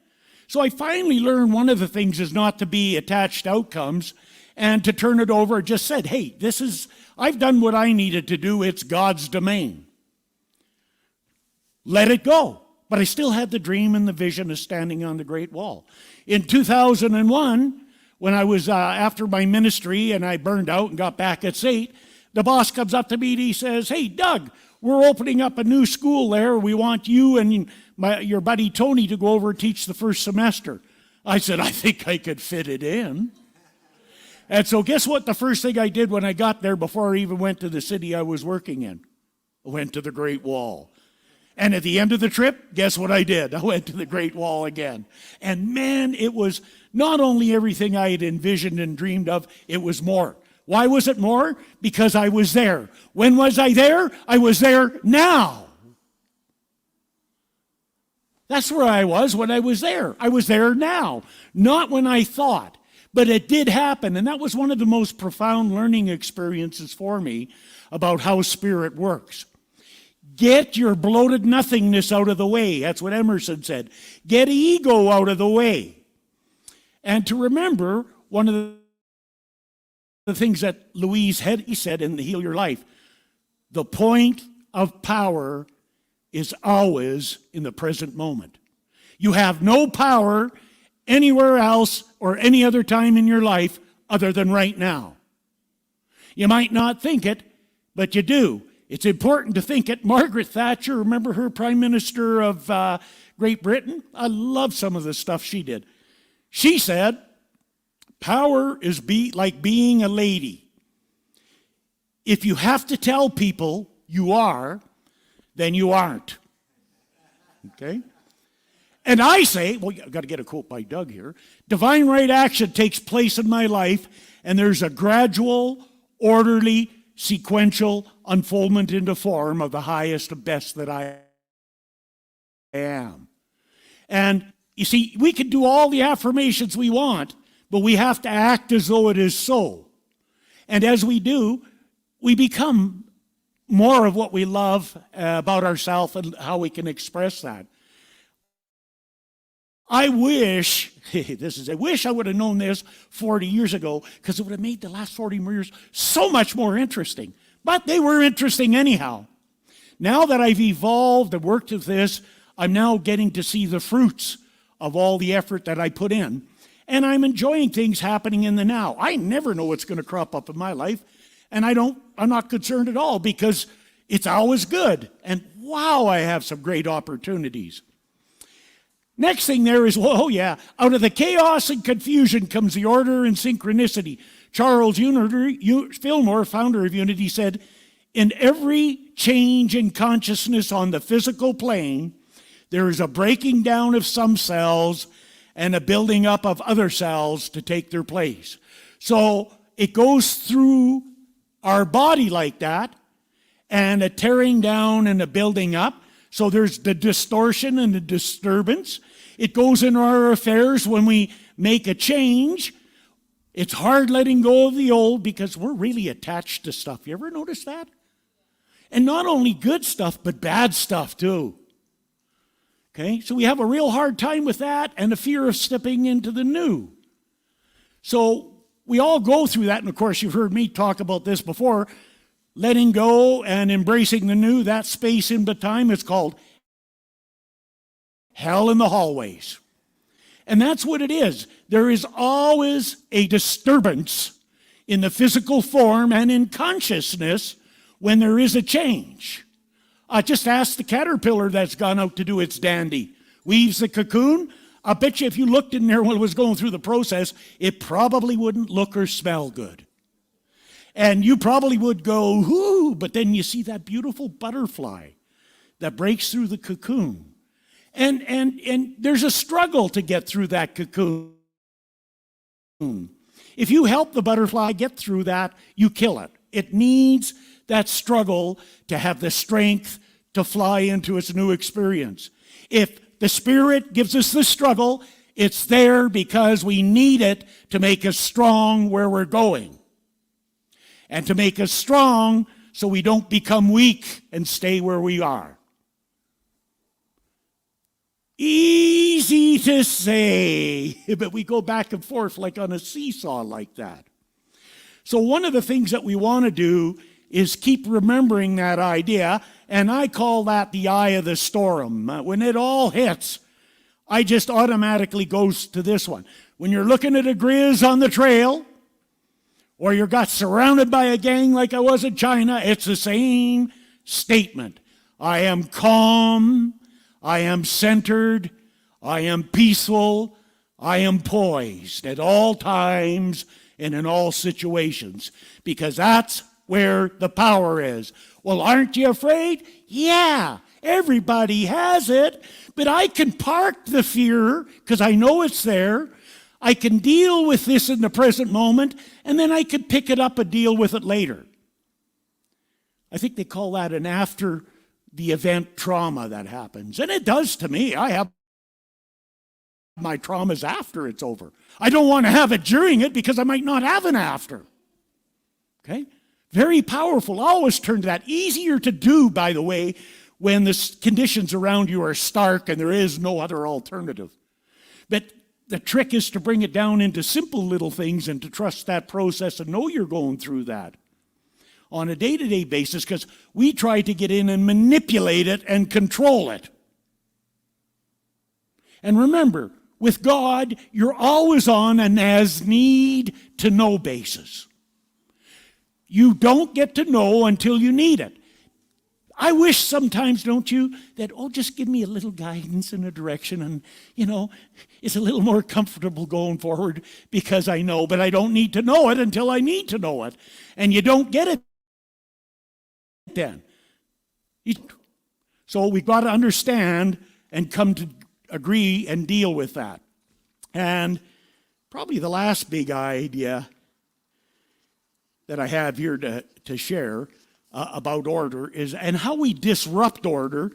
So I finally learned one of the things is not to be attached to outcomes and to turn it over. Just said, hey, I've done what I needed to do. It's God's domain. Let it go. But I still had the dream and the vision of standing on the Great Wall. In 2001, when I was after my ministry and I burned out and got back at SAIT, the boss comes up to me and he says, hey, Doug, we're opening up a new school there. We want you and your buddy Tony to go over and teach the first semester. I said, I think I could fit it in. And so guess what the first thing I did when I got there before I even went to the city I was working in? I went to the Great Wall. And at the end of the trip, guess what I did? I went to the Great Wall again. And man, it was not only everything I had envisioned and dreamed of, it was more. Why was it more? Because I was there. When was I there? I was there now. That's where I was when I was there. I was there now, not when I thought. But it did happen, and that was one of the most profound learning experiences for me about how Spirit works. Get your bloated nothingness out of the way. That's what Emerson said. Get ego out of the way. And to remember, one of the things that Louise Hay said in the Heal Your Life, the point of power is always in the present moment. You have no power anywhere else or any other time in your life other than right now. You might not think it, but you do. It's important to think it. Margaret Thatcher, remember her Prime Minister of Great Britain? I love some of the stuff she did. She said, power is like being a lady. If you have to tell people you are, then you aren't. Okay? And I say, well, I've got to get a quote by Doug here. Divine right action takes place in my life, and there's a gradual, orderly, sequential unfoldment into form of the highest and best that I am. And you see, we can do all the affirmations we want, but we have to act as though it is so. And as we do, we become more of what we love about ourselves and how we can express that. I wish I would have known this 40 years ago, because it would have made the last 40 years so much more interesting. But they were interesting anyhow. Now that I've evolved and worked with this, I'm now getting to see the fruits of all the effort that I put in. And I'm enjoying things happening in the now. I never know what's going to crop up in my life, and I'm not concerned at all, because it's always good. And wow, I have some great opportunities. Next thing there is, out of the chaos and confusion comes the order and synchronicity. Charles Fillmore, founder of Unity, said, in every change in consciousness on the physical plane, there is a breaking down of some cells and a building up of other cells to take their place. So it goes through our body like that, and a tearing down and a building up. So there's the distortion and the disturbance. It goes in our affairs when we make a change. It's hard letting go of the old because we're really attached to stuff. You ever notice that? And not only good stuff, but bad stuff too. Okay, so we have a real hard time with that and a fear of stepping into the new. So we all go through that, and of course you've heard me talk about this before. Letting go and embracing the new, that space in between is called hell in the hallways. And that's what it is. There is always a disturbance in the physical form and in consciousness when there is a change. Just ask the caterpillar that's gone out to do its dandy. Weaves the cocoon. I bet you if you looked in there while it was going through the process, it probably wouldn't look or smell good. And you probably would go, whoo, but then you see that beautiful butterfly that breaks through the cocoon. And there's a struggle to get through that cocoon. If you help the butterfly get through that, you kill it. It needs that struggle to have the strength to fly into its new experience. If the Spirit gives us the struggle, it's there because we need it to make us strong where we're going. And to make us strong so we don't become weak and stay where we are. Easy to say, but we go back and forth like on a seesaw like that. So one of the things that we want to do is keep remembering that idea, and I call that the eye of the storm. When it all hits, I just automatically goes to this one. When you're looking at a grizz on the trail, or you got surrounded by a gang like I was in China, it's the same statement. I am calm, I am centered, I am peaceful, I am poised at all times and in all situations, because that's where the power is. Well, aren't you afraid? Yeah, everybody has it, but I can park the fear because I know it's there. I can deal with this in the present moment, and then I can pick it up and deal with it later. I think they call that an after the event trauma that happens, and it does to me. I have my traumas after it's over. I don't want to have it during it because I might not have an after. Okay? Very powerful. Always turn to that. Easier to do, by the way, when the conditions around you are stark and there is no other alternative. But the trick is to bring it down into simple little things and to trust that process and know you're going through that on a day-to-day basis, because we try to get in and manipulate it and control it. And remember, with God, you're always on an as-need-to-know basis. You don't get to know until you need it. I wish sometimes, don't you, that, just give me a little guidance and a direction, and, it's a little more comfortable going forward because I know, but I don't need to know it until I need to know it. And you don't get it then. So we've got to understand and come to agree and deal with that. And probably the last big idea that I have here to share about order is, and how we disrupt order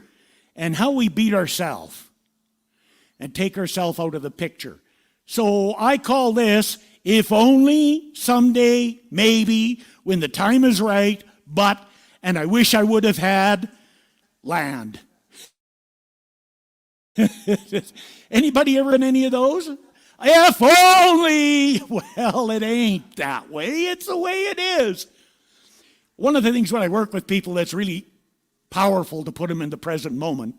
and how we beat ourselves and take ourselves out of the picture. So I call this, if only, someday, maybe, when the time is right, but, and I wish I would have had land. Anybody ever in any of those? If only. Well, it ain't that way. It's the way it is. One of the things when I work with people that's really powerful to put them in the present moment,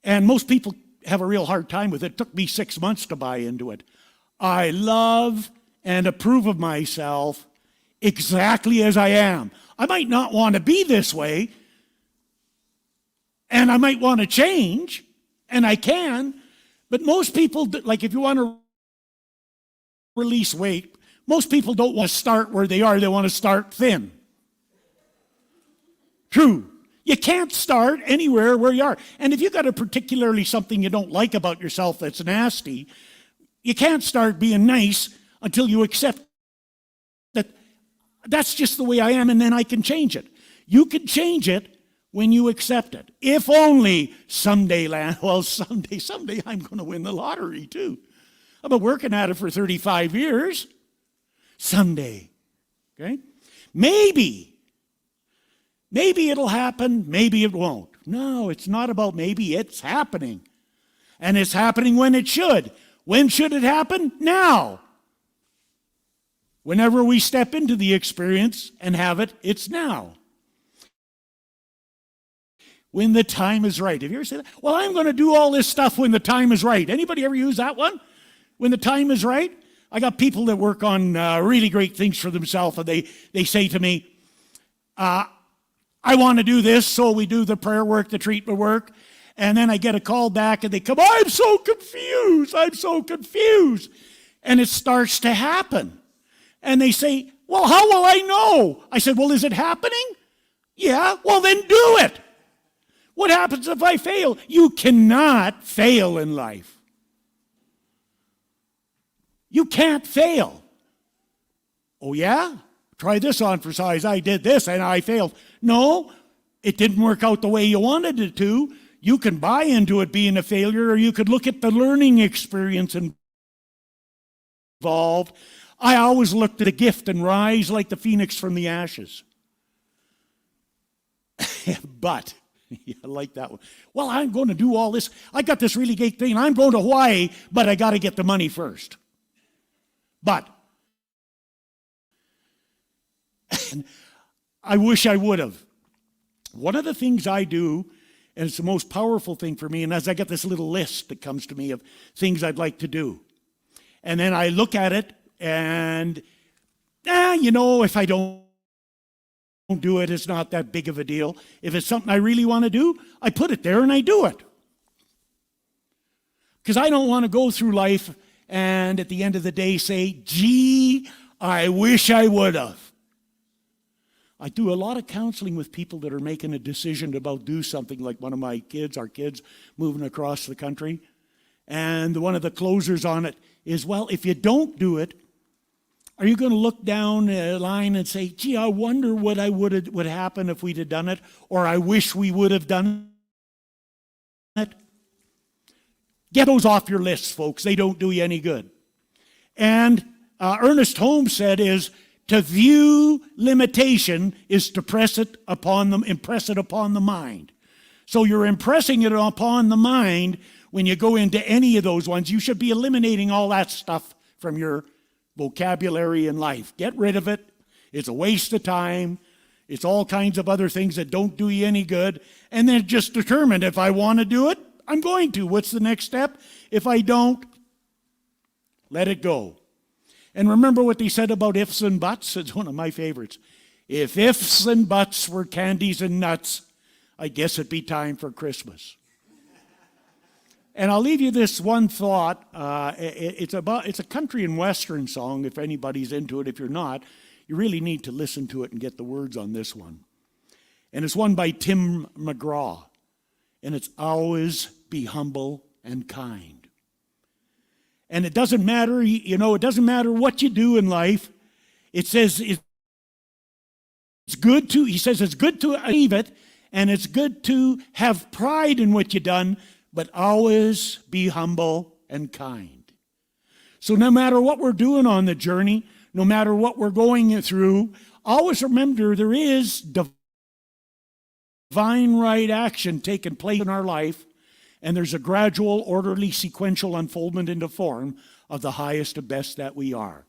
and most people have a real hard time with it. It took me 6 months to buy into it. I love and approve of myself exactly as I am. I might not want to be this way, and I might want to change, and I can, but most people, like if you want to release weight, most people don't want to start where they are. They want to start thin. True. You can't start anywhere where you are. And if you've got a particularly something you don't like about yourself that's nasty, you can't start being nice until you accept that that's just the way I am, and then I can change it. You can change it when you accept it. If only someday, someday I'm going to win the lottery too. I've been working at it for 35 years. Someday. Okay? Maybe it'll happen, maybe it won't. No, it's not about maybe, it's happening. And it's happening when it should. When should it happen? Now. Whenever we step into the experience and have it, it's now. When the time is right. Have you ever said that? Well, I'm going to do all this stuff when the time is right. Anybody ever use that one? When the time is right? I got people that work on really great things for themselves, and they say to me, I want to do this, so we do the prayer work, the treatment work, and then I get a call back, and they come, I'm so confused. And it starts to happen. And they say, well, how will I know? I said, well, is it happening? Yeah, well, then do it. What happens if I fail? You cannot fail in life. You can't fail. Oh, yeah? Try this on for size. I did this and I failed. No, it didn't work out the way you wanted it to. You can buy into it being a failure, or you could look at the learning experience involved. I always looked at a gift and rise like the phoenix from the ashes. But, I like that one. Well, I'm going to do all this. I got this really great thing. I'm going to Hawaii, but I got to get the money first. But, I wish I would have. One of the things I do, and it's the most powerful thing for me, and as I get this little list that comes to me of things I'd like to do. And then I look at it, and, if I don't do it, it's not that big of a deal. If it's something I really want to do, I put it there and I do it. Because I don't want to go through life and at the end of the day say, gee, I wish I would have. I do a lot of counseling with people that are making a decision about do something, like one of my kids, our kids moving across the country. And one of the closers on it is, well, if you don't do it, are you going to look down a line and say, gee, I wonder what would happen if we'd have done it, or I wish we would have done it? Get those off your lists, folks. They don't do you any good. And Ernest Holmes said to view limitation is to impress it upon the mind. So you're impressing it upon the mind when you go into any of those ones. You should be eliminating all that stuff from your vocabulary in life. Get rid of it. It's a waste of time. It's all kinds of other things that don't do you any good. And then just determine, if I want to do it, I'm going to. What's the next step? If I don't, let it go. And remember what they said about ifs and buts? It's one of my favorites. If ifs and buts were candies and nuts, I guess it'd be time for Christmas. And I'll leave you this one thought. It's a country and western song, if anybody's into it. If you're not, you really need to listen to it and get the words on this one. And it's one by Tim McGraw. And it's always be humble and kind. And it doesn't matter, it doesn't matter what you do in life. It says it's good to achieve it, and it's good to have pride in what you've done, but always be humble and kind. So no matter what we're doing on the journey, no matter what we're going through, always remember there is divine right action taking place in our life, and there's a gradual, orderly, sequential unfoldment into form of the highest and best that we are.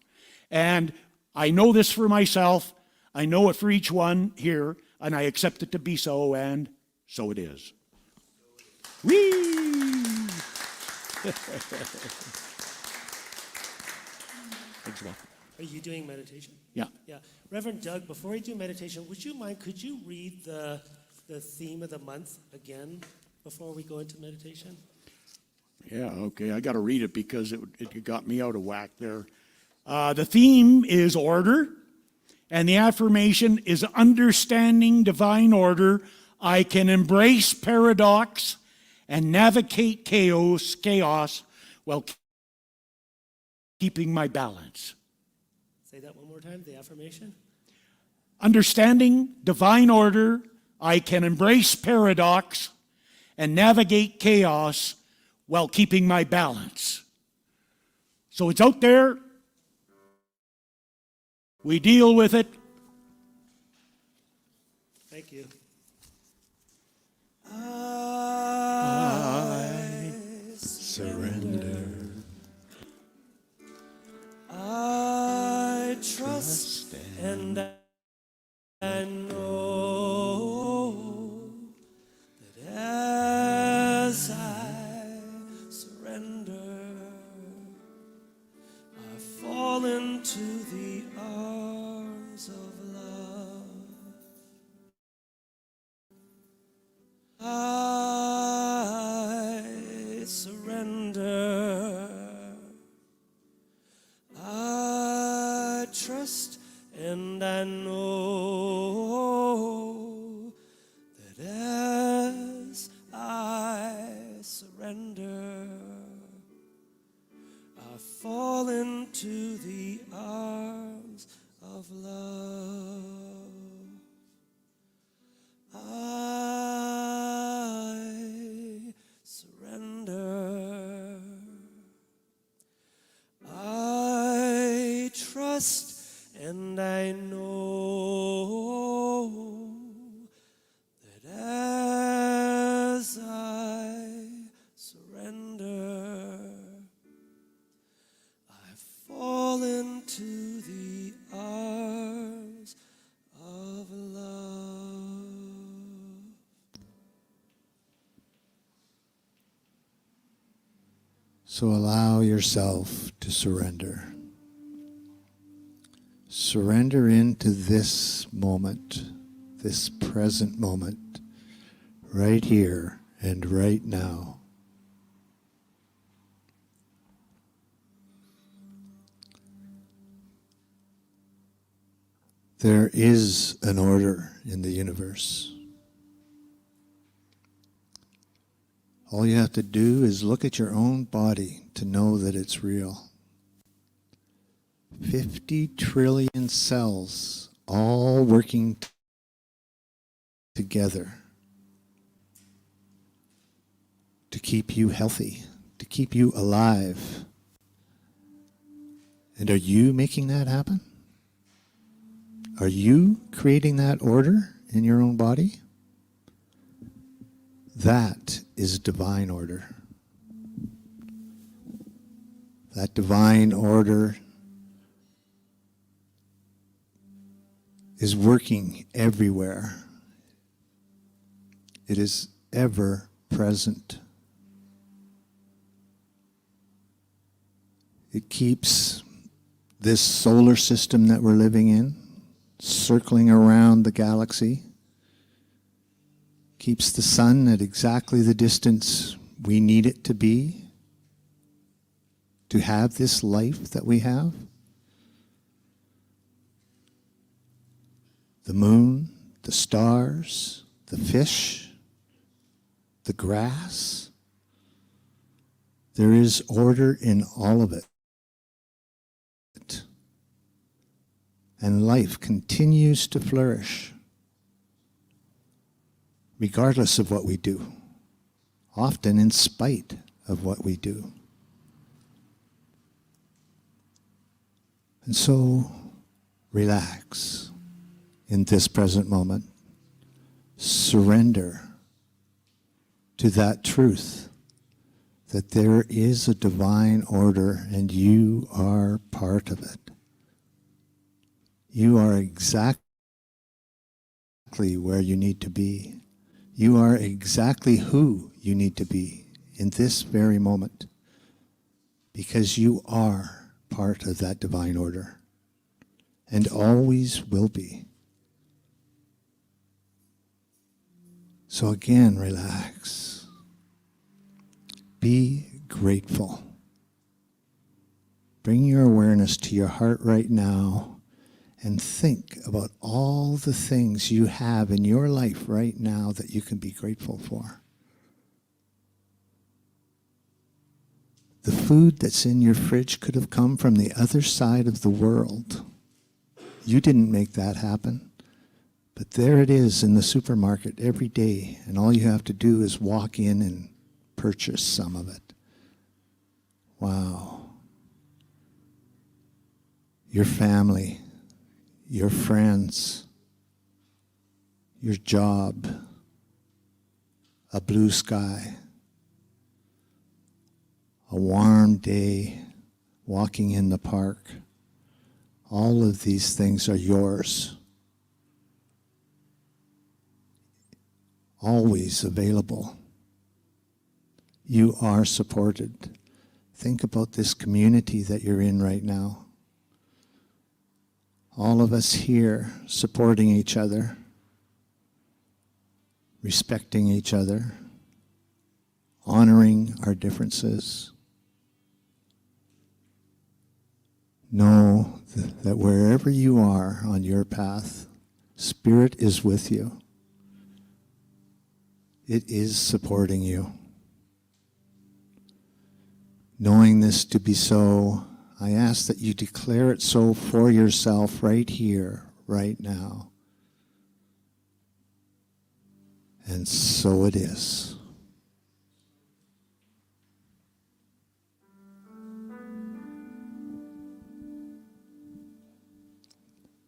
And I know this for myself, I know it for each one here, and I accept it to be so, and so it is. Whee! Thanks, Bob. Are you doing meditation? Yeah. Yeah. Reverend Doug, before we do meditation, could you read the theme of the month again before we go into meditation? Yeah, okay. I got to read it because it got me out of whack there. The theme is order, and the affirmation is understanding divine order. I can embrace paradox and navigate chaos while keeping my balance. Say that one more time, the affirmation. Understanding divine order, I can embrace paradox and navigate chaos while keeping my balance. So it's out there. We deal with it. Thank you. I surrender. I trust and I know that as I surrender, I fall into the arms of love. I surrender. I trust and I know that as I surrender, I fall into the arms of love. I surrender. I trust and I know that So allow yourself to surrender. Surrender into this moment, this present moment, right here and right now. There is an order in the universe. All you have to do is look at your own body to know that it's real. 50 trillion cells all working together to keep you healthy, to keep you alive. And are you making that happen? Are you creating that order in your own body? That is divine order. That divine order is working everywhere. It is ever present. It keeps this solar system that we're living in circling around the galaxy, keeps the sun at exactly the distance we need it to be to have this life that we have. The moon, the stars, the fish, the grass. There is order in all of it. And life continues to flourish regardless of what we do, often in spite of what we do. And so, relax in this present moment. Surrender to that truth that there is a divine order and you are part of it. You are exactly where you need to be. You are exactly who you need to be in this very moment because you are part of that divine order and always will be. So again, relax. Be grateful. Bring your awareness to your heart right now and think about all the things you have in your life right now that you can be grateful for. The food that's in your fridge could have come from the other side of the world. You didn't make that happen. But there it is in the supermarket every day, and all you have to do is walk in and purchase some of it. Wow. Your family, your friends, your job, a blue sky, a warm day, walking in the park. All of these things are yours. Always available. You are supported. Think about this community that you're in right now. All of us here supporting each other, respecting each other, honoring our differences. Know that wherever you are on your path, Spirit is with you. It is supporting you. Knowing this to be so, I ask that you declare it so for yourself right here, right now. And so it is.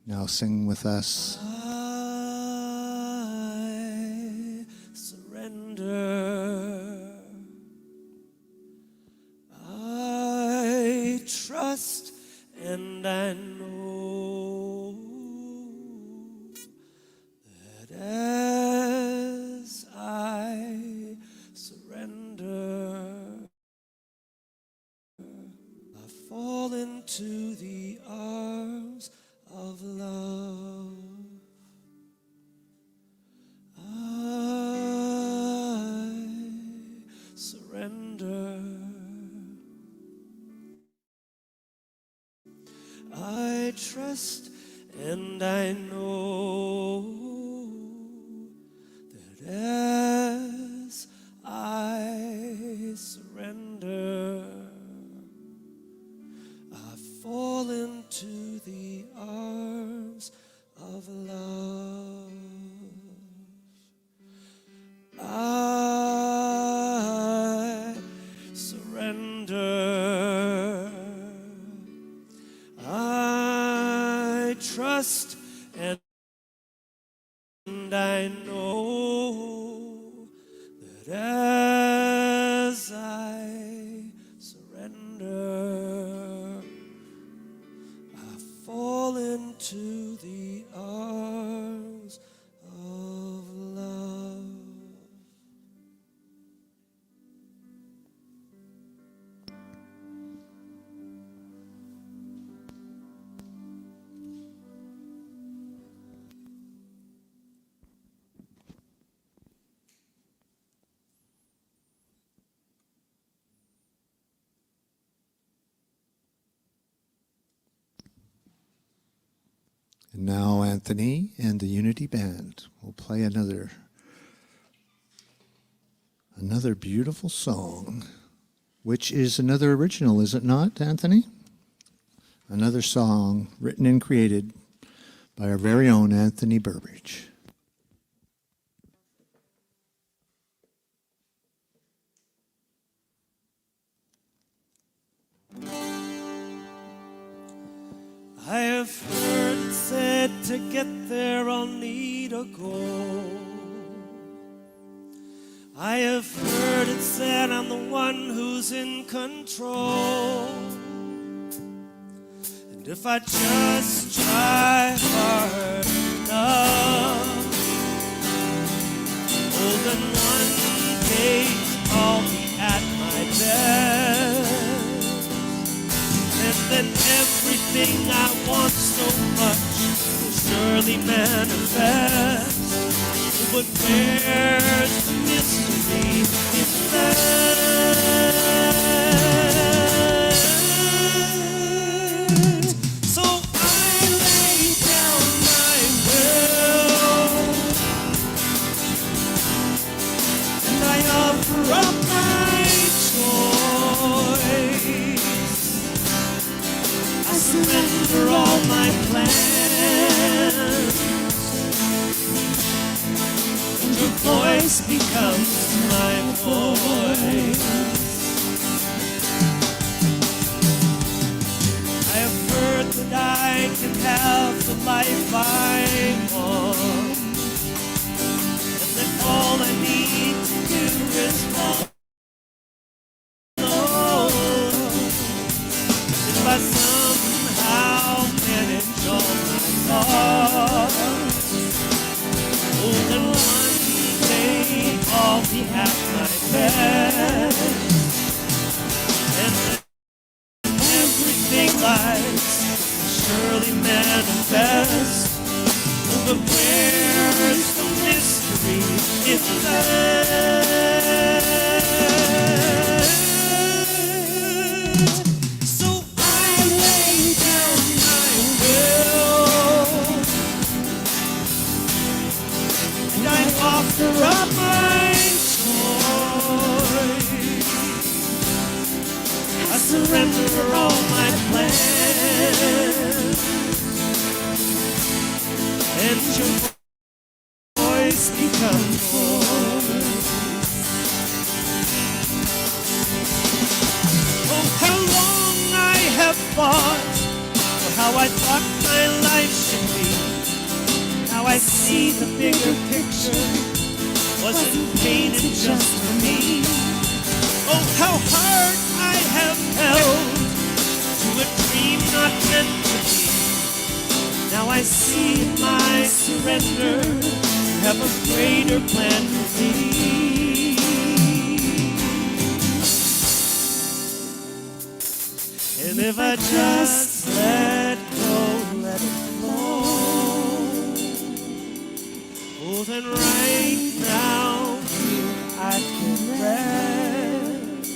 Now sing with us. I surrender. I trust and I know that as I surrender, into the arms of love. I surrender. I trust and I know that as I surrender, I fall into the arms of love. I surrender. I trust and I know that as I surrender, I fall into the arms of love. And now Anthony and the Unity Band will play another beautiful song, which is another original, is it not, Anthony? Another song written and created by our very own Anthony Burbridge. I have heard it said to get there I'll need a goal. I have heard it said I'm the one who's in control. And if I just try hard enough, oh, then one day I'll be at my best. And then everything I want so much will surely manifest. But where's the mystery in that? So I lay down my will, and I offer up my choice. I surrender all my plans, and your voice becomes my voice. I have heard that I can have the life I want, and that all I need to do is follow. If I somehow manage all my thoughts, oh, then one day I'll be at my best. And then everything lies surely manifest. But where's the mystery in that? So I lay down my will, and I offer up my choice. I surrender all my plans, and your voice becomes voice. Oh, how long I have fought for how I thought my life should be. Now I see the bigger picture wasn't painted just for me. Oh, how hard I have held to a dream not meant to be. Now I see in my surrender you have a greater plan for me. And if I just let go, let it flow. Oh, then right now here I can rest.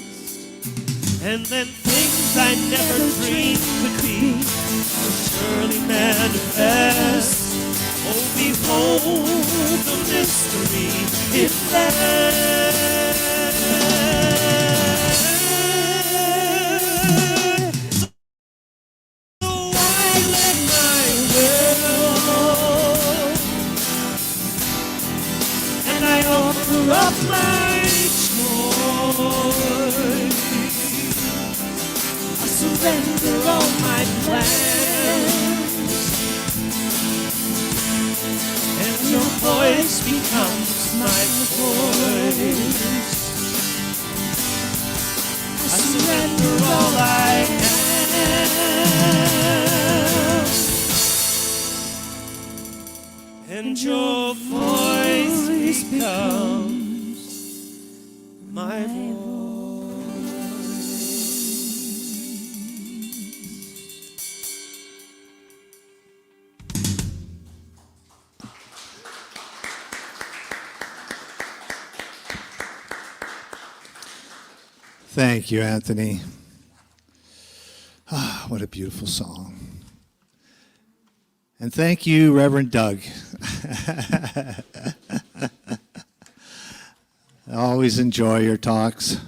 And then things I never dreamed would be will surely manifest. Oh, behold the mystery it lasts. So I let my will, and I offer up my choice. I surrender all my plans, and your voice becomes my voice. I surrender all I am, and your voice becomes my voice. Thank you, Anthony. Ah, what a beautiful song. And thank you, Reverend Doug. I always enjoy your talks.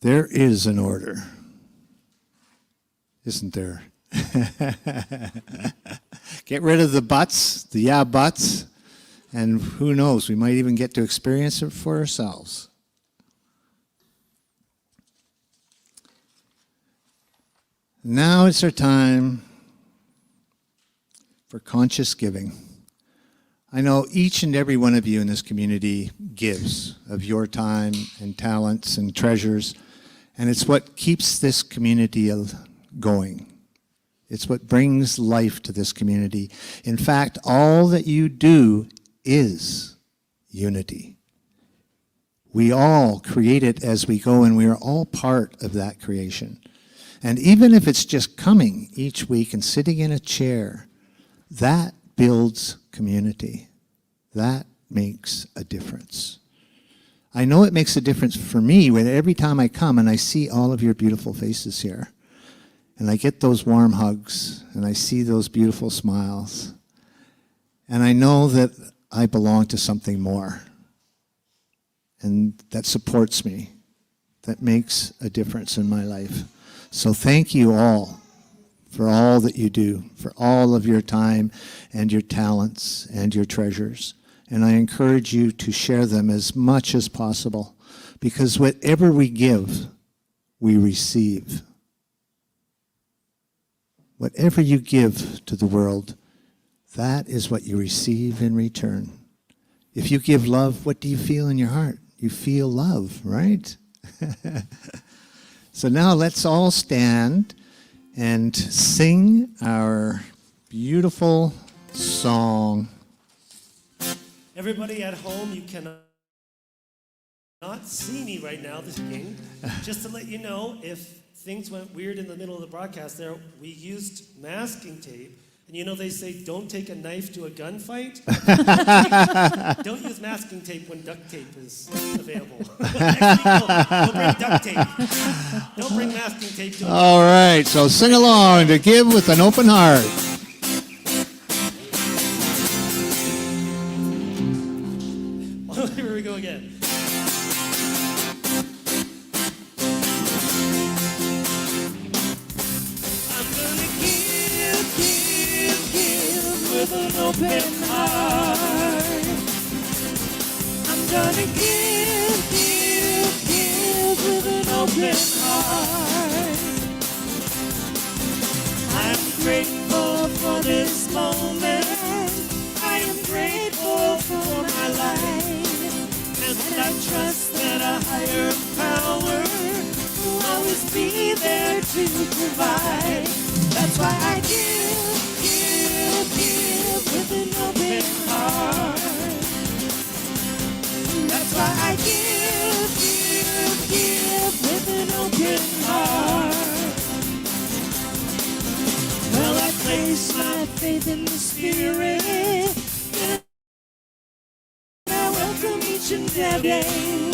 There is an order, isn't there? Get rid of the buts, the yeah buts, and who knows, we might even get to experience it for ourselves. Now it's our time for conscious giving. I know each and every one of you in this community gives of your time and talents and treasures, and it's what keeps this community going. It's what brings life to this community. In fact, all that you do is unity. We all create it as we go, and we are all part of that creation. And even if it's just coming each week and sitting in a chair, that builds community. That makes a difference. I know it makes a difference for me when every time I come and I see all of your beautiful faces here, and I get those warm hugs, and I see those beautiful smiles, and I know that I belong to something more, and that supports me, that makes a difference in my life. So thank you all for all that you do, for all of your time and your talents and your treasures. And I encourage you to share them as much as possible, because whatever we give, we receive. Whatever you give to the world, that is what you receive in return. If you give love, what do you feel in your heart? You feel love, right? So now let's all stand and sing our beautiful song. Everybody at home, you cannot see me right now, this king. Just to let you know, if things went weird in the middle of the broadcast there, we used masking tape. And you know they say, don't take a knife to a gunfight? Don't use masking tape when duct tape is available. Next week we'll bring duct tape. Don't bring masking tape to a All right, so sing along to Give with an Open Heart. Here we go again. I'm gonna give with an open heart. I'm gonna give with an open heart. I'm grateful for this moment. I am grateful for my life. And I trust that a higher power will always be there to provide. That's why I give with an open heart. That's why I give faith in the Spirit. And I welcome each and every day.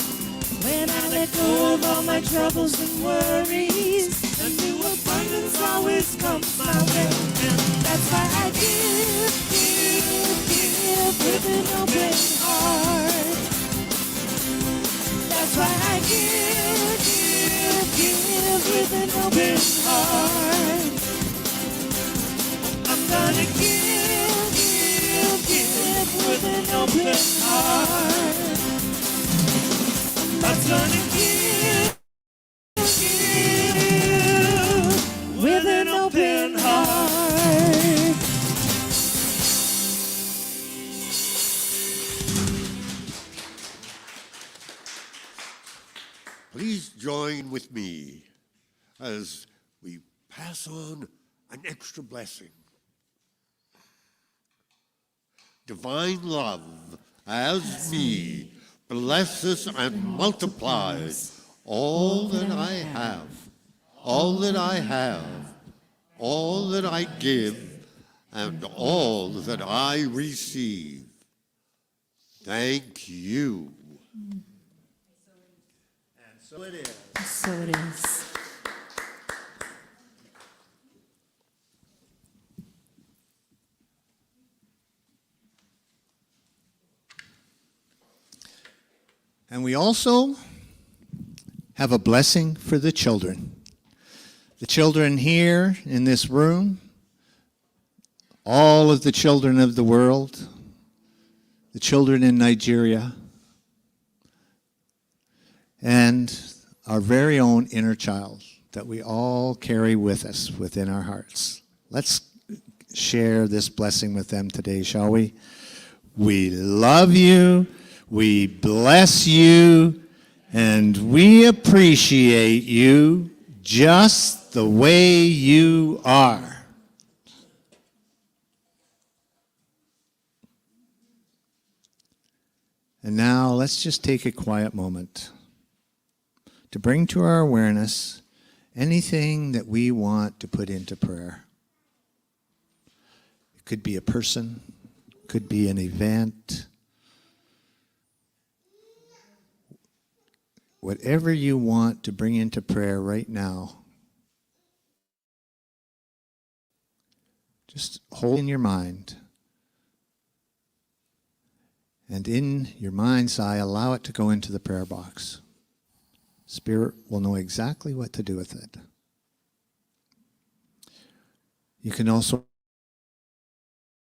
When I let go of all my troubles and worries, a new abundance always comes my way. And that's why I give with an open heart. That's why I give with an open heart. I'm gonna give with an open heart. I'm gonna give with an open heart. Please join with me as we pass on an extra blessing. Divine love as me blesses and multiplies all that I have, all that I have, all that I give, and all that I receive. Thank you. And so it is. So it is. And we also have a blessing for the children. The children here in this room, all of the children of the world, the children in Nigeria, and our very own inner child that we all carry with us within our hearts. Let's share this blessing with them today, shall we? We love you. We bless you, and we appreciate you just the way you are. And now let's just take a quiet moment to bring to our awareness anything that we want to put into prayer. It could be a person, it could be an event. Whatever you want to bring into prayer right now, just hold in your mind. And in your mind's eye, allow it to go into the prayer box. Spirit will know exactly what to do with it. You can also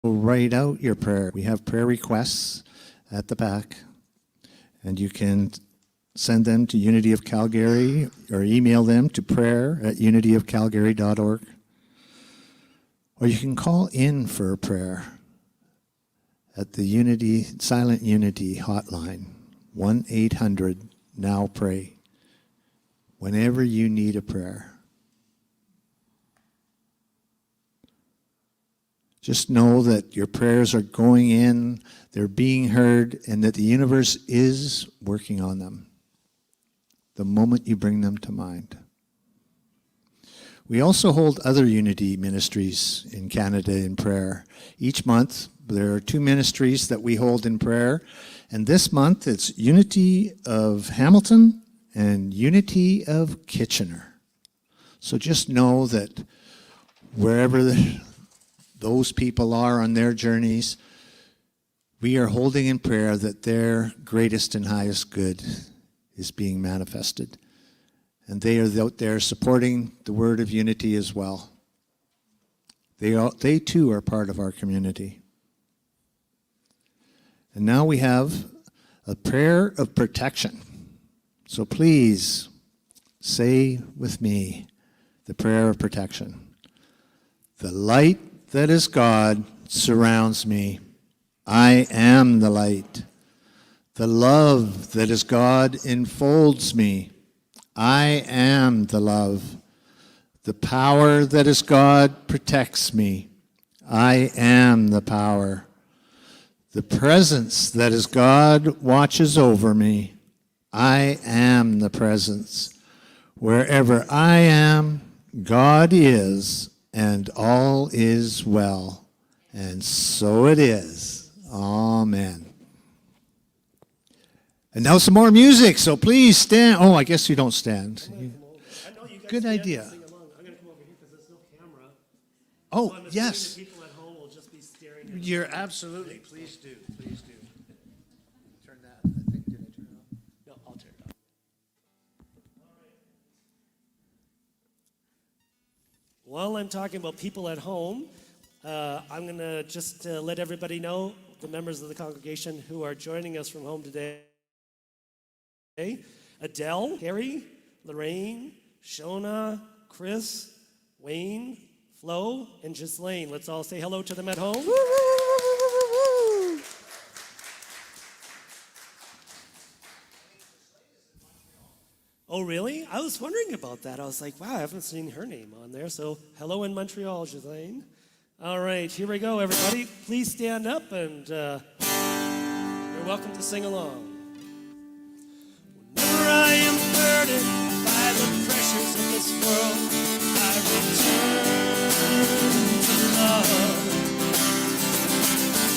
write out your prayer. We have prayer requests at the back, and you can send them to Unity of Calgary or email them to prayer@unityofcalgary.org. Or you can call in for a prayer at the Unity, Silent Unity hotline, 1-800-NOW-PRAY, whenever you need a prayer. Just know that your prayers are going in, they're being heard, and that the universe is working on them the moment you bring them to mind. We also hold other Unity ministries in Canada in prayer. Each month, there are 2 ministries that we hold in prayer, and this month it's Unity of Hamilton and Unity of Kitchener. So just know that wherever those people are on their journeys, we are holding in prayer that their greatest and highest good is being manifested. And they are out there supporting the word of unity as well. They too are part of our community. And now we have a prayer of protection. So please say with me the prayer of protection. The light that is God surrounds me. I am the light. The love that is God enfolds me. I am the love. The power that is God protects me. I am the power. The presence that is God watches over me. I am the presence. Wherever I am, God is, and all is well. And so it is. Amen. And now some more music, so please stand. Oh, I guess you don't stand. Good idea. I'm going to come over here because there's no camera. Oh, So I'm assuming yes. the people at home will just be staring at You're absolutely. Please do. Please do. Turn that. I think, did I turn it on? No, I'll turn it on. While I'm talking about people at home, I'm going to just let everybody know, the members of the congregation who are joining us from home today. Adele, Harry, Lorraine, Shona, Chris, Wayne, Flo, and Ghislaine. Let's all say hello to them at home. Oh, really? I was wondering about that. I was like, wow, I haven't seen her name on there. So, hello in Montreal, Ghislaine. All right, here we go, everybody. Please stand up and you're welcome to sing along. Whenever I am burdened by the pressures of this world, I return to love.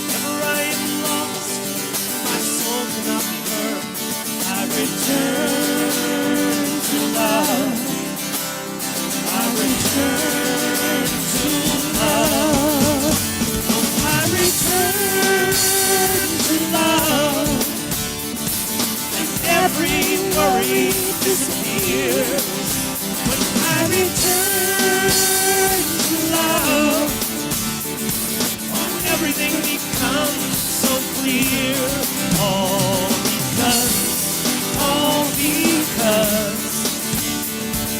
Whenever I am lost, my soul cannot be hurt, I return to love. I return to love. Oh, I return to love. And every worry disappears when I return to love. Oh, everything becomes so clear. All because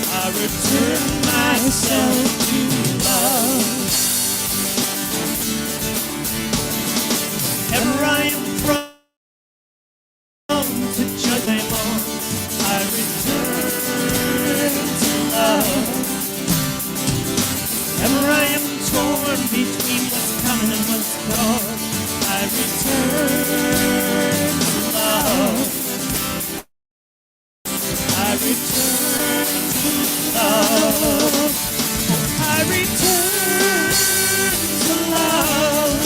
I return myself to love. Ever I am prone to judge them all, I return to love. Ever I am torn between what's coming and what's gone, I return to love. I return to love. I return to love.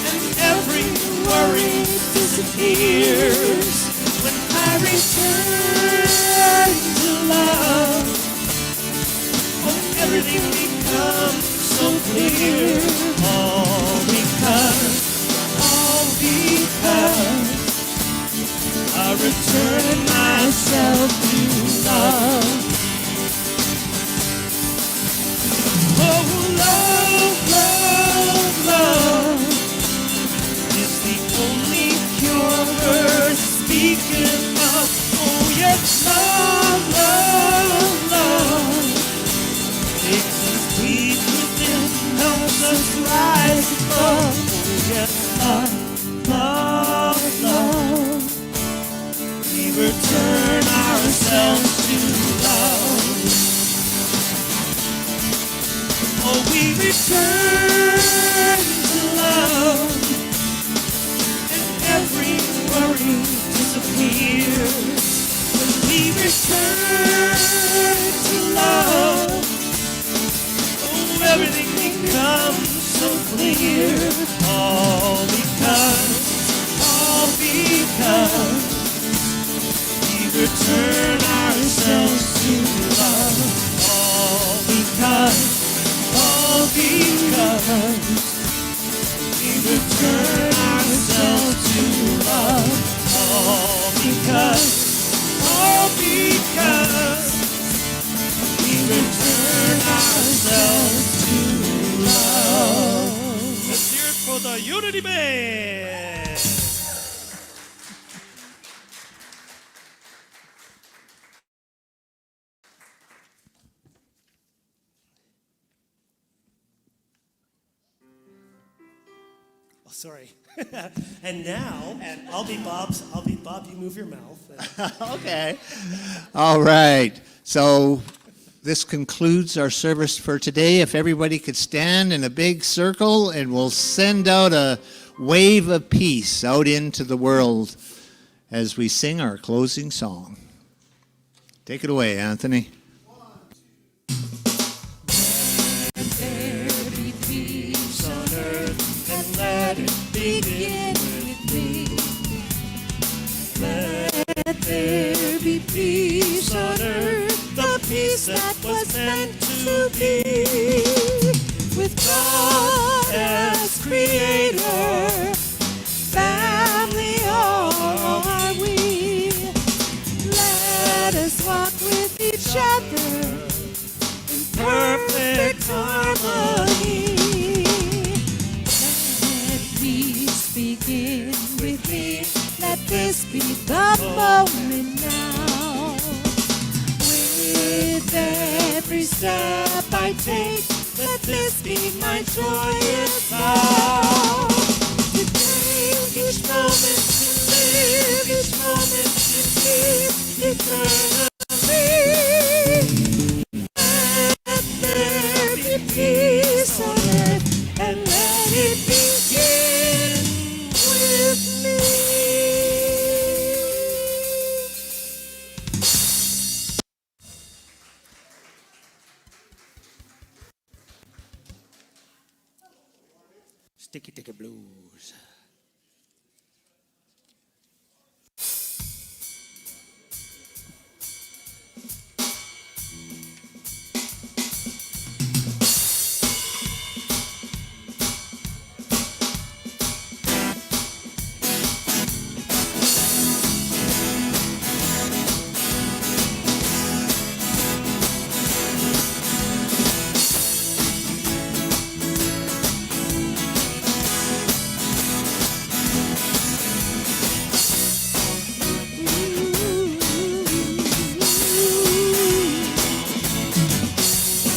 And every worry disappears when I return to love. Oh, everything becomes so clear. All because I return myself to love. Oh, love, love, love is the only cure worth speaking of. Oh, yes, love, love, love makes us deep within, helps us rise above. Oh, yes, love, love, love. We return ourselves to love. Oh, we return to love. And every worry disappears when we return to love. Oh, everything becomes so clear. All because we return ourselves to love. All because we return ourselves to love. All because we return ourselves to love. Let's hear it for the Unity Band. Oh, sorry. And now, I'll be Bob, you move your mouth. Okay. All right. So this concludes our service for today. If everybody could stand in a big circle, and we'll send out a wave of peace out into the world as we sing our closing song. Take it away, Anthony. Let there be peace on begin with me. Let there be peace on earth, the peace that was meant to be. With God as creator, family are we. Let us walk with each other in perfect harmony. Let peace begin with me. Let this be the moment now. With every step I take, let this be my joyous vow. To take each moment, to live each moment, to live eternally. Let there be peace on earth, and let it begin with me. Sticky Ticky Blues.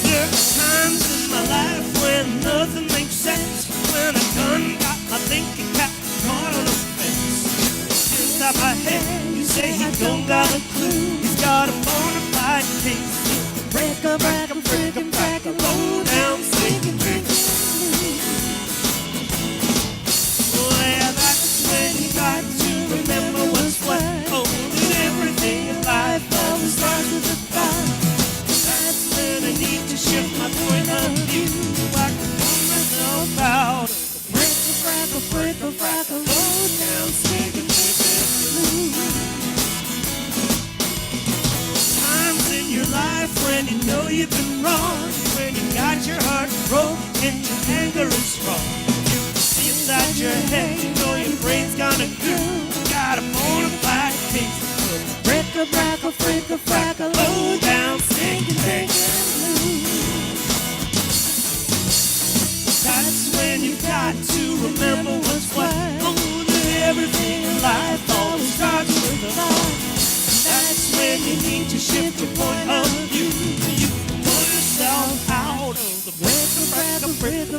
There are times in my life when nothing makes sense, when a gun got my thinking cap caught on a fence. Inside my head, you say he don't got a clue. He's got a bona fide case. Break a low down sinking blues. Well, that's when you got to remember what's what. Oh, that everything in life always starts with a thought. That's when I need to shift my point of view. I can pull myself out of the break a low down sinking blues. Times in your life when you know you've been wrong, when you got your heart broke and your anger is strong. You can see inside your head, you know your brain's gonna go. Got a bona fide case. Break a low down sinking blues. That's when you got to remember what's what. Oh, that everything in life always starts with a thought. That's when you need to shift your point of view. You pull yourself out of the break a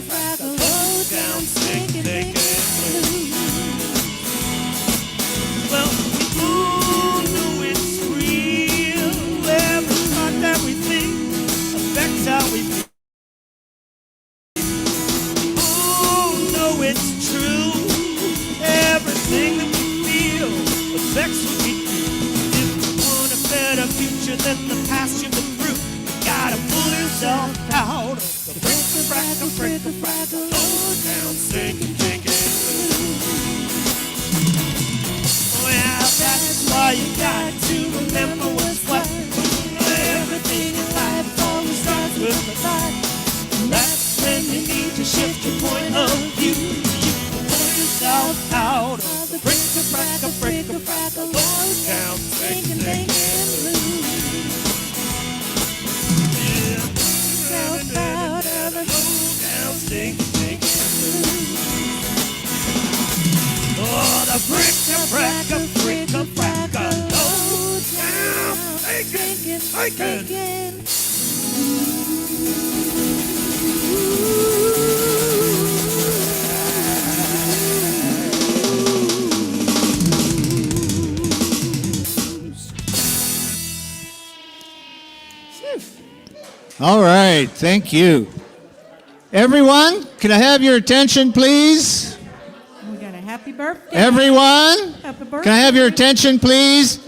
low down sinking blues. Well, we all know it's real. Every thought that we think affects how we feel. Oh, no, it's true. Everything that we feel affects what we do. If you want a better future than the past you've been through, you gotta pull yourself out of the break a low down sinking blues. Oh yeah, that's why you got to remember what's what. Everything in life always starts with a thought. That's when you need to shift your point of view. You pull yourself out of the break a low down sinking blues. Yeah, yourself out of the low down sinking blues. Oh, the break a low down sinking. All right, thank you. Everyone, can I have your attention, please? We got a happy birthday. Everyone, Happy birthday. can I have your attention, please?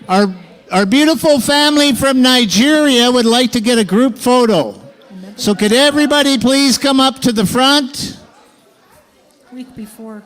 Our beautiful family from Nigeria would like to get a group photo. So could everybody please come up to the front? Week before